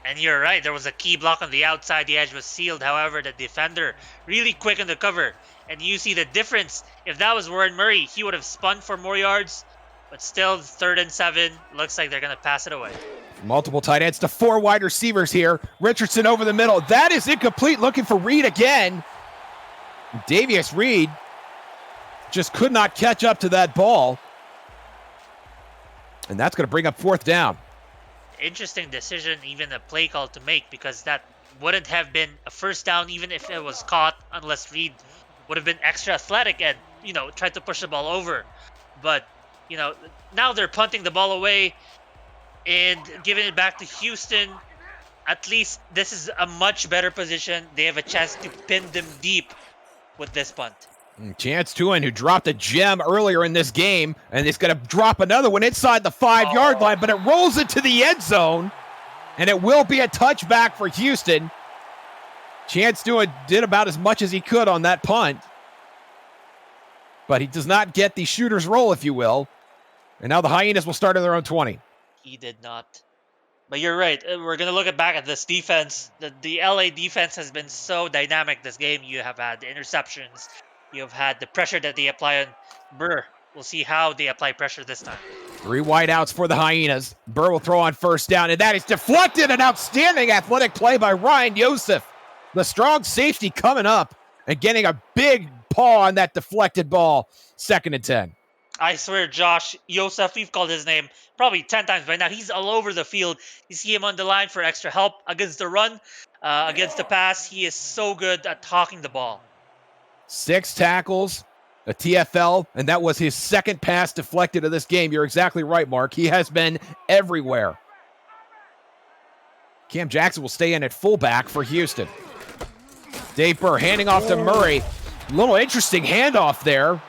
And you're right, there was a key block on the outside. The edge was sealed. However, the defender really quick in the cover. And you see the difference. If that was Warren Murray, he would have spun for more yards. But still, 3rd and 7. Looks like they're going to pass it away. Multiple tight ends to 4 wide receivers here. Richardson over the middle. That is incomplete. Looking for Reed again. Davius Reed just could not catch up to that ball. And that's going to bring up 4th down. Interesting decision, even a play call to make, because that wouldn't have been a 1st down even if it was caught, unless Reed would have been extra athletic and, tried to push the ball over. But, now they're punting the ball away and giving it back to Houston. At least this is a much better position. They have a chance to pin them deep with this punt. Chance Tuin, who dropped a gem earlier in this game, and is going to drop another one inside the 5-yard line, but it rolls into the end zone, and it will be a touchback for Houston. Chance Tuin did about as much as he could on that punt, but he does not get the shooter's roll, if you will, and now the Hyenas will start at their own 20. He did not. But you're right. We're going to look back at this defense. The LA defense has been so dynamic this game. You have had the interceptions. You've had the pressure that they apply on Burr. We'll see how they apply pressure this time. 3 wideouts for the Hyenas. Burr will throw on 1st down, and that is deflected. An outstanding athletic play by Ryan Yosef. The strong safety coming up and getting a big paw on that deflected ball. 2nd and 10. I swear, Josh, Yosef, we've called his name probably 10 times by now. He's all over the field. You see him on the line for extra help against the run, against the pass. He is so good at hawking the ball. 6 tackles, a TFL, and that was his 2nd pass deflected of this game. You're exactly right, Mark. He has been everywhere. Cam Jackson will stay in at fullback for Houston. Dave Burr handing off to Murray. Little interesting handoff there.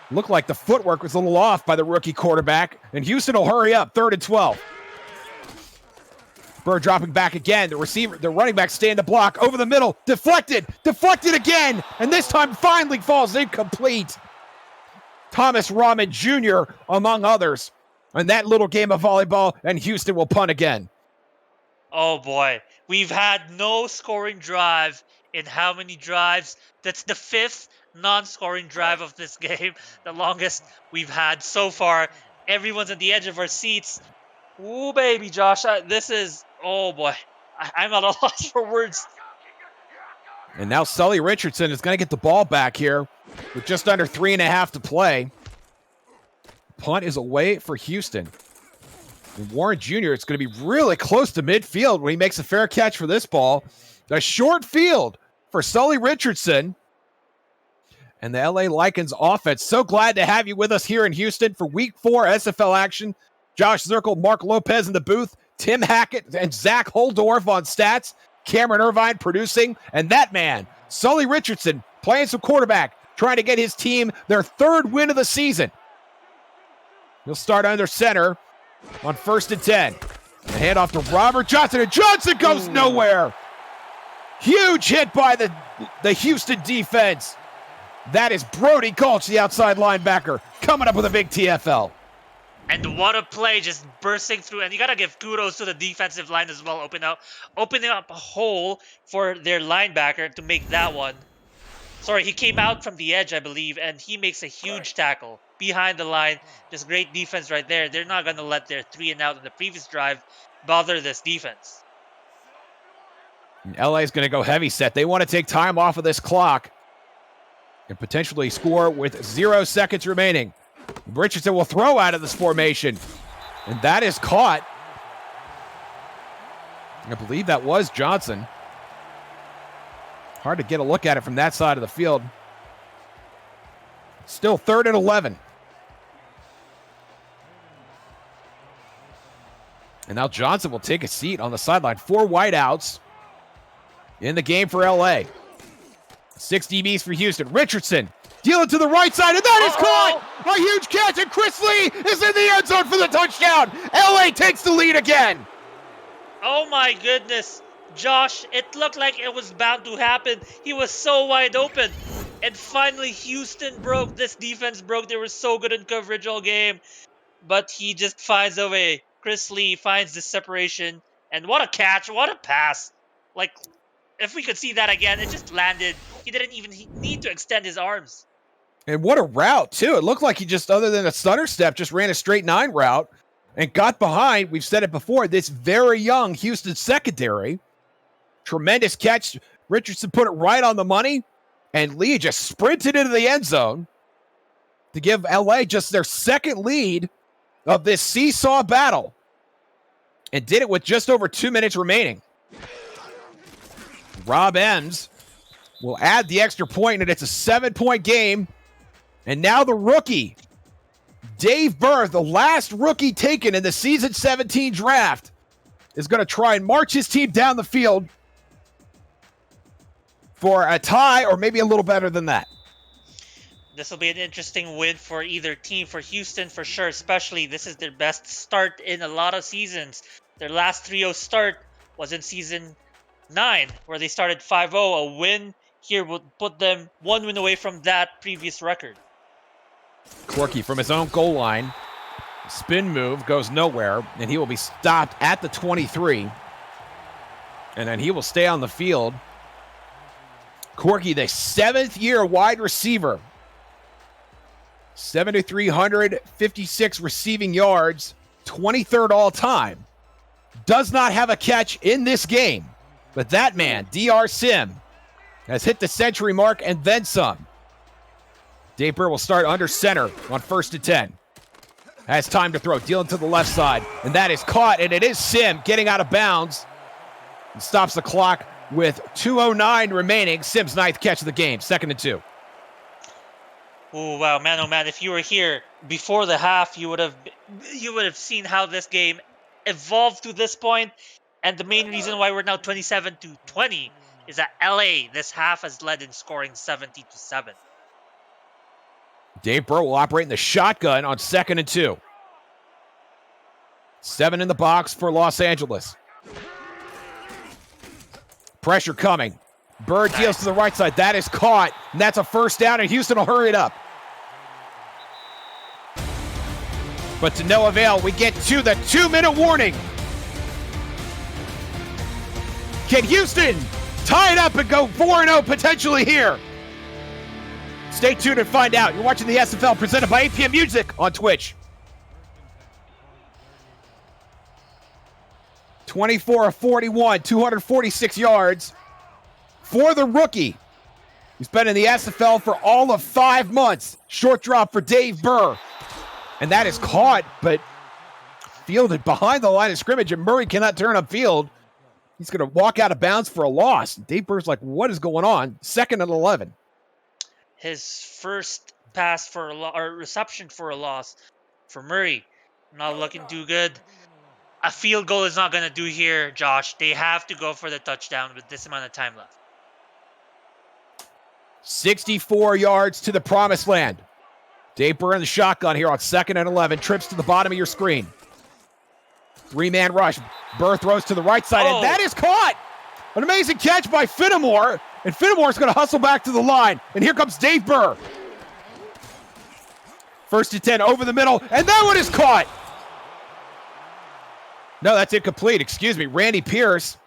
Looked like the footwork was a little off by the rookie quarterback, and Houston will hurry up. 3rd and 12. Burr dropping back again. The running back staying to block. Over the middle. Deflected again. And this time finally falls incomplete. Thomas Rahman Jr. among others. And that little game of volleyball, and Houston will punt again. Oh boy. We've had no scoring drive in how many drives? That's the 5th non-scoring drive of this game. The longest we've had so far. Everyone's at the edge of our seats. Ooh, baby, Josh. This is... Oh, boy. I'm at a loss for words. And now Sully Richardson is going to get the ball back here with just under 3.5 to play. Punt is away for Houston. And Warren Jr., it's going to be really close to midfield when he makes a fair catch for this ball. A short field for Sully Richardson and the LA Lycans offense. So glad to have you with us here in Houston for Week 4 SFL action. Josh Zirkle, Mark Lopez in the booth, Tim Hackett and Zach Holdorf on stats, Cameron Irvine producing, and that man, Sully Richardson, playing some quarterback, trying to get his team their 3rd win of the season. He'll start under center on 1st and 10. The handoff to Robert Johnson, and Johnson goes nowhere. Huge hit by the Houston defense. That is Brody Gulch, the outside linebacker, coming up with a big TFL. And what a play, just bursting through. And you got to give kudos to the defensive line as well, opening up a hole for their linebacker to make that one. Sorry, he came out from the edge, I believe, and he makes a huge tackle behind the line. Just great defense right there. They're not going to let their 3-and-out in the previous drive bother this defense. And LA is going to go heavy set. They want to take time off of this clock and potentially score with 0 seconds remaining. Richardson will throw out of this formation, and that is caught. I believe that was Johnson. Hard to get a look at it from that side of the field. Still 3rd and 11. And now Johnson will take a seat on the sideline. 4 wideouts in the game for LA. 6 DBs for Houston. Richardson dealing to the right side, and that is caught! A huge catch, and Chris Lee is in the end zone for the touchdown. LA takes the lead again. Oh my goodness. Josh, it looked like it was bound to happen. He was so wide open. And finally, Houston broke. This defense broke. They were so good in coverage all game. But he just finds a way. Chris Lee finds the separation. And what a catch. What a pass. Like, if we could see that again, it just landed. He didn't even need to extend his arms. And what a route, too. It looked like he just, other than a stutter step, just ran a straight 9 route and got behind, we've said it before, this very young Houston secondary. Tremendous catch. Richardson put it right on the money, and Lee just sprinted into the end zone to give LA just their second lead of this seesaw battle, and did it with just over 2 minutes remaining. Rob Ems will add the extra point, and it's a 7-point game. And now the rookie, Dave Burr, the last rookie taken in the season 17 draft, is going to try and march his team down the field for a tie or maybe a little better than that. This will be an interesting win for either team. For Houston, for sure, especially this is their best start in a lot of seasons. Their last 3-0 start was in season 9, where they started 5-0. A win here would put them 1 win away from that previous record. Corky from his own goal line. Spin move goes nowhere, and he will be stopped at the 23. And then he will stay on the field. Corky, the 7th-year wide receiver. 7,356 receiving yards, 23rd all-time. Does not have a catch in this game. But that man, DR Sim, has hit the century mark and then some. Dave Burr will start under center on 1st and 10. Has time to throw, dealing to the left side. And that is caught, and it is Sim getting out of bounds. And stops the clock with 2:09 remaining. Sim's 9th catch of the game, 2nd and 2. Oh wow, man! Oh man! If you were here before the half, you would have seen how this game evolved to this point. And the main reason why we're now 27-20 is that LA this half has led in scoring 70-7. Dave Burr will operate in the shotgun on 2nd and 2. 7 in the box for Los Angeles. Pressure coming. Burr deals to the right side. That is caught, and that's a 1st down, and Houston will hurry it up. But to no avail, we get to the 2-minute warning. Can Houston tie it up and go 4-0 potentially here? Stay tuned and find out. You're watching the SFL presented by APM Music on Twitch. 24 of 41, 246 yards for the rookie. He's been in the SFL for all of 5 months. Short drop for Dave Burr. And that is caught, but fielded behind the line of scrimmage, and Murray cannot turn upfield. He's going to walk out of bounds for a loss. Dave Burr's like, what is going on? 2nd and 11. His first pass for or reception for a loss for Murray. Not looking too good. A field goal is not going to do here, Josh. They have to go for the touchdown with this amount of time left. 64 yards to the promised land. Dave Burr in the shotgun here on 2nd and 11. Trips to the bottom of your screen. 3-man rush. Burr throws to the right side, and that is caught. An amazing catch by Finnemore. And Finnemore's going to hustle back to the line. And here comes Dave Burr. 1st and 10 over the middle, and that one is caught. No, that's incomplete. Excuse me. Randy Pierce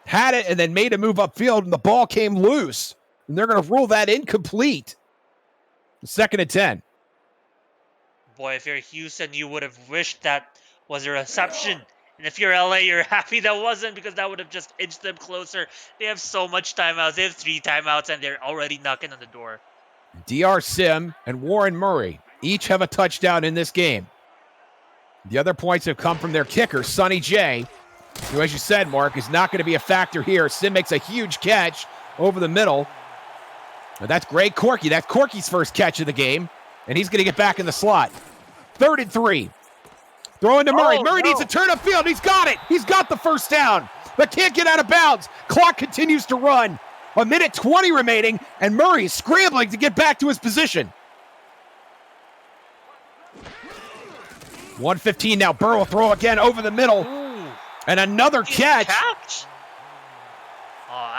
had it and then made a move upfield, and the ball came loose. And they're going to rule that incomplete. 2nd and 10. Boy, if you're Houston, you would have wished that was a reception. And if you're LA, you're happy that wasn't, because that would have just inched them closer. They have so much timeouts. They have 3 timeouts, and they're already knocking on the door. DR Sim and Warren Murray each have a touchdown in this game. The other points have come from their kicker, Sonny J, who, as you said, Mark, is not going to be a factor here. Sim makes a huge catch over the middle. And that's Greg Corky. That's Corky's first catch of the game, and he's going to get back in the slot. 3rd and 3. Throwing to Murray. Murray needs to turn upfield. He's got it. He's got the 1st down, but can't get out of bounds. Clock continues to run. 1:20 remaining, and Murray is scrambling to get back to his position. 1:15 now. Burr will throw again over the middle. Ooh. And another catch.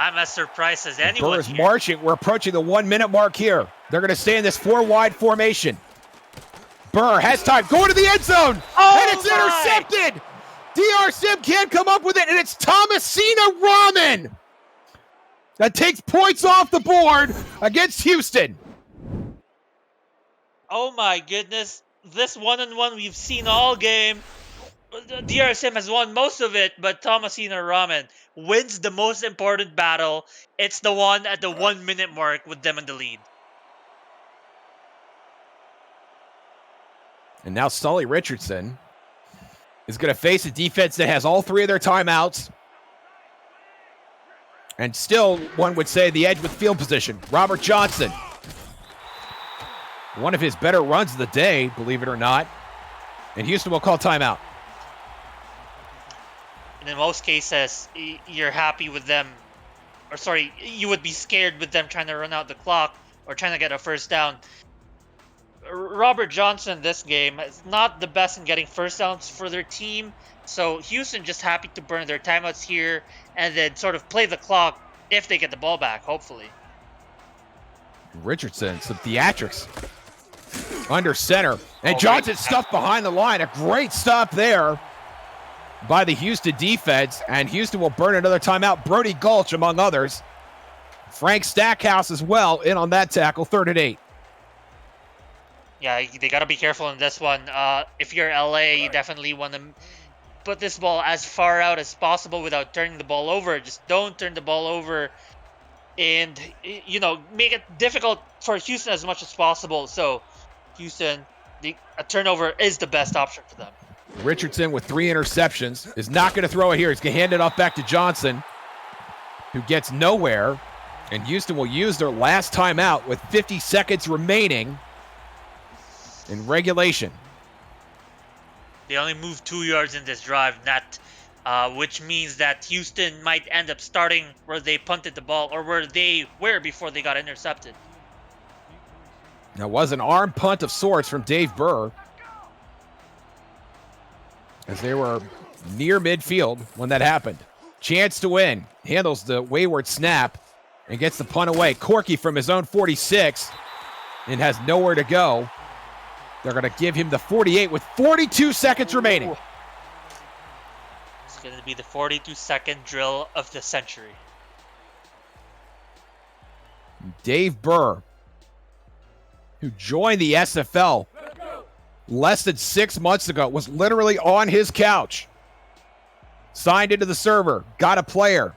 I'm as surprised as Burr anyone is here. marching. We're approaching the 1 minute mark here. They're going to stay in this 4-wide formation. Burr has time. Going to the end zone. Oh And it's my! intercepted. DR Sim can't come up with it. And it's Thomasina Ramen that takes points off the board against Houston. Oh my goodness. This one-on-one we've seen all game. DRSM has won most of it, but Thomasina Ramen wins the most important battle. It's the one at the 1 minute mark with them in the lead. And now Sully Richardson is going to face a defense that has all three of their timeouts. And still, one would say, the edge with field position. Robert Johnson. One of his better runs of the day, believe it or not. And Houston will call timeout. And in most cases, you're happy with them. Or sorry, you would be scared with them trying to run out the clock or trying to get a first down. Robert Johnson this game is not the best in getting first downs for their team. So Houston just happy to burn their timeouts here and then sort of play the clock if they get the ball back, hopefully. Richardson, some theatrics under center. And Johnson stuffed behind the line. A great stop there by the Houston defense. And Houston will burn another timeout. Brody Gulch, among others. Frank Stackhouse as well in on that tackle, 3rd and 8. Yeah, they got to be careful in this one. If you're LA, you definitely want to put this ball as far out as possible without turning the ball over. Just don't turn the ball over and, make it difficult for Houston as much as possible. So, Houston, a turnover is the best option for them. Richardson with 3 interceptions is not going to throw it here. He's going to hand it off back to Johnson, who gets nowhere. And Houston will use their last timeout with 50 seconds remaining in regulation. They only moved 2 yards in this drive, which means that Houston might end up starting where they punted the ball or where they were before they got intercepted. That was an arm punt of sorts from Dave Burr, as they were near midfield when that happened. Chance to win. Handles the wayward snap and gets the punt away. Corky from his own 46 and has nowhere to go. They're going to give him the 48 with 42 seconds remaining. It's going to be the 42-second drill of the century. Dave Burr, who joined the SFL less than 6 months ago, was literally on his couch. Signed into the server, got a player,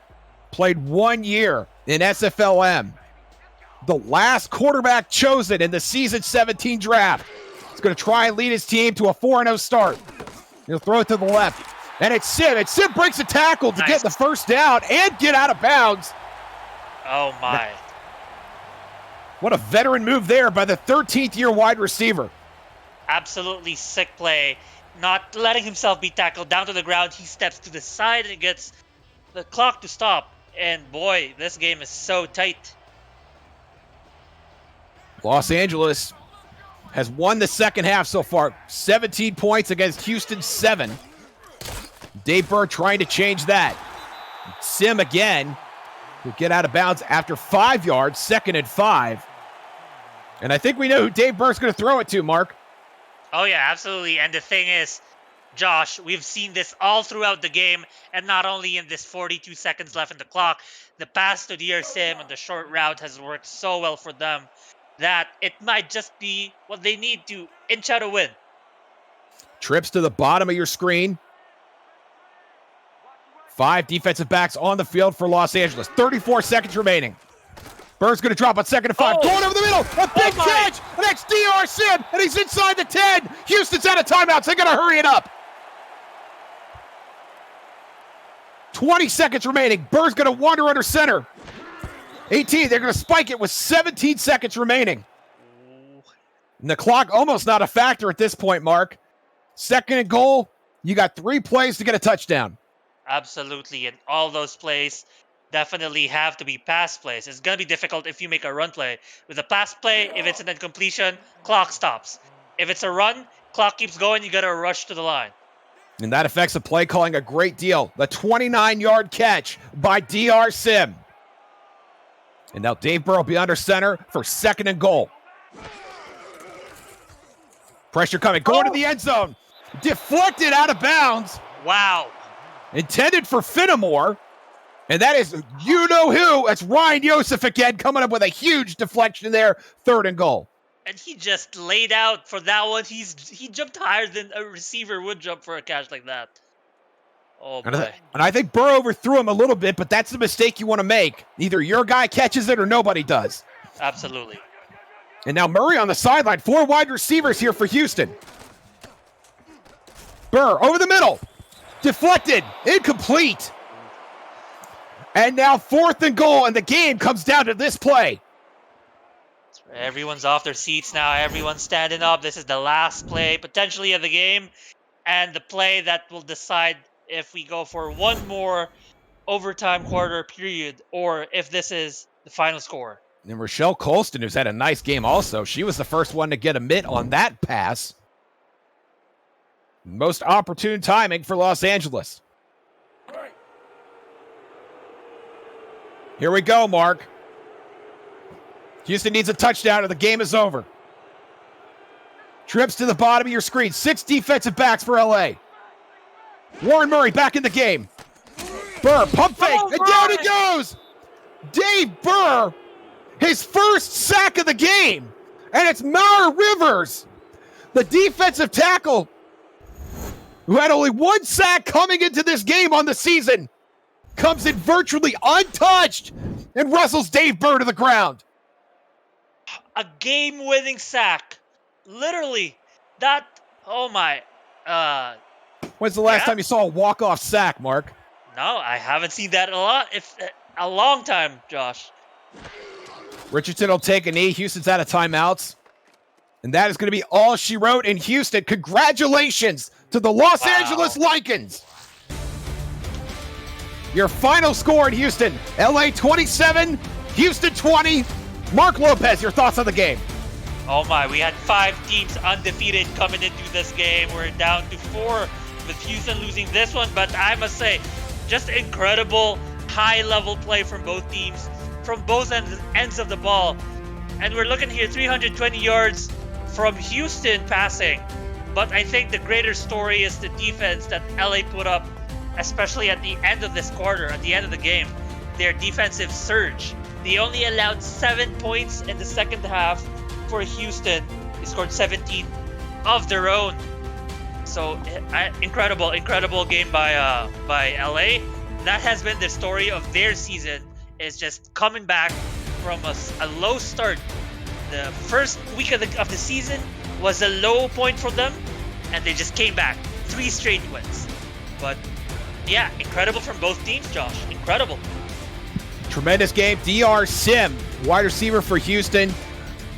played 1 year in SFLM. The last quarterback chosen in the season 17 draft. He's going to try and lead his team to a 4-0 start. He'll throw it to the left. And it's Sim. And Sim breaks a tackle to get the first down and get out of bounds. Oh, my. What a veteran move there by the 13th-year wide receiver. Absolutely sick play. Not letting himself be tackled down to the ground. He steps to the side and gets the clock to stop. And boy, this game is so tight. Los Angeles has won the second half so far. 17 points against Houston, 7. Dave Burr trying to change that. Sim again will get out of bounds after 5 yards, 2nd and 5. And I think we know who Dave Burr's going to throw it to, Mark. Oh, yeah, absolutely. And the thing is, Josh, we've seen this all throughout the game, and not only in this 42 seconds left in the clock. The pass to DR Sim on the short route has worked so well for them that it might just be what they need to inch out a win. Trips to the bottom of your screen. 5 defensive backs on the field for Los Angeles. 34 seconds remaining. Burr's going to drop on 2nd and 5. Going over the middle. A big catch. And that's DR Sim. And he's inside the 10. Houston's out of timeouts. They got to hurry it up. 20 seconds remaining. Burr's going to wander under center. 18. They're going to spike it with 17 seconds remaining. And the clock almost not a factor at this point, Mark. 2nd and goal. You got 3 plays to get a touchdown. Absolutely. And all those plays definitely have to be pass plays. It's going to be difficult if you make a run play. With a pass play, if it's an incompletion, clock stops. If it's a run, clock keeps going. You got to rush to the line. And that affects the play calling a great deal. The 29-yard catch by DR Sim. And now Dave Burr will be under center for 2nd and goal. Pressure coming, going to the end zone. Deflected out of bounds. Wow. Intended for Finnemore. And that is you-know-who. That's Ryan Joseph again, coming up with a huge deflection there. 3rd and goal. And he just laid out for that one. He jumped higher than a receiver would jump for a catch like that. Oh, boy. And I think Burr overthrew him a little bit, but that's the mistake you want to make. Either your guy catches it or nobody does. Absolutely. And now Murray on the sideline. 4 wide receivers here for Houston. Burr over the middle. Deflected. Incomplete. And now 4th and goal, and the game comes down to this play. Everyone's off their seats now. Everyone's standing up. This is the last play, potentially, of the game. And the play that will decide if we go for one more overtime quarter period or if this is the final score. And Rochelle Colston, who's had a nice game also, she was the first one to get a mitt on that pass. Most opportune timing for Los Angeles. Here we go, Mark. Houston needs a touchdown or the game is over. Trips to the bottom of your screen. 6 defensive backs for LA. Warren Murray back in the game. Burr, pump fake, and down he goes! Dave Burr, his first sack of the game. And it's Maurer Rivers, the defensive tackle, who had only 1 sack coming into this game on the season, comes in virtually untouched and wrestles Dave Burr to the ground. A game-winning sack. Literally. That, oh my. When's the last time you saw a walk-off sack, Mark? No, I haven't seen that a long time, Josh. Richardson will take a knee. Houston's out of timeouts. And that is going to be all she wrote in Houston. Congratulations to the Los Angeles Lycans. Your final score in Houston, LA 27, Houston 20. Mark Lopez, your thoughts on the game? Oh my, we had 5 teams undefeated coming into this game. We're down to 4 with Houston losing this one, but I must say, just incredible high-level play from both teams, from both ends of the ball. And we're looking here, 320 yards from Houston passing. But I think the greater story is the defense that LA put up, especially at the end of this quarter, at the end of the game. Their defensive surge. They only allowed 7 points in the second half for Houston. They scored 17 of their own. So incredible game by LA. That has been the story of their season, is just coming back from a low start. The first week of the season was a low point for them, and they just came back. 3 straight wins. But yeah, incredible from both teams, Josh. Incredible. Tremendous game. DR Sim, wide receiver for Houston,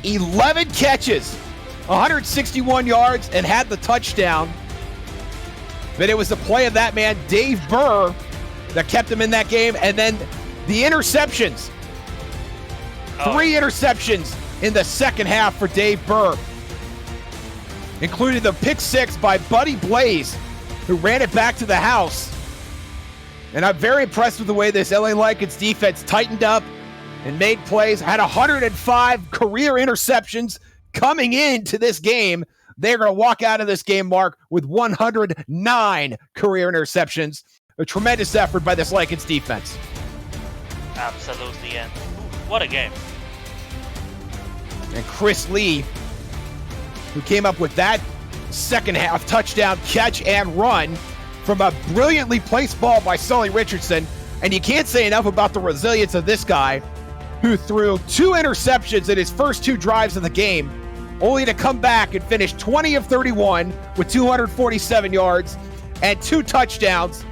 11 catches, 161 yards, and had the touchdown. But it was the play of that man, Dave Burr, that kept him in that game. And then the interceptions. 3 interceptions in the second half for Dave Burr, including the pick 6 by Buddy Blaze, who ran it back to the house. And I'm very impressed with the way this LA Lycans defense tightened up and made plays. Had 105 career interceptions coming into this game. They're going to walk out of this game, Mark, with 109 career interceptions. A tremendous effort by this Lycans defense. Absolutely, and what a game. And Chris Lee, who came up with that second half touchdown catch and run from a brilliantly placed ball by Sully Richardson. And you can't say enough about the resilience of this guy, who threw 2 interceptions in his first 2 drives of the game, only to come back and finish 20 of 31 with 247 yards and 2 touchdowns,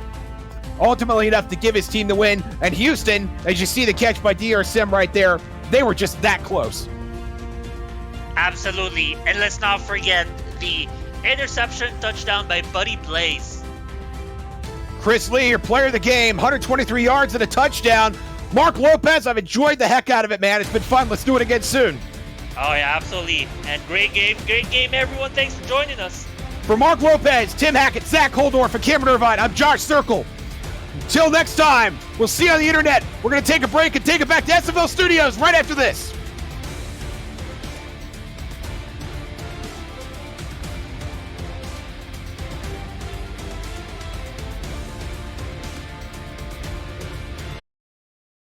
ultimately enough to give his team the win. And Houston, as you see the catch by DR Sim right there, they were just that close. Absolutely. And let's not forget the interception touchdown by Buddy Blaze. Chris Lee, your player of the game, 123 yards and a touchdown. Mark Lopez, I've enjoyed the heck out of it, man. It's been fun. Let's do it again soon. Oh, yeah, absolutely. And great game, everyone. Thanks for joining us. For Mark Lopez, Tim Hackett, Zach Holdorf, and Cameron Irvine, I'm Josh Circle. Till next time, we'll see you on the internet. We're going to take a break and take it back to SFL Studios right after this.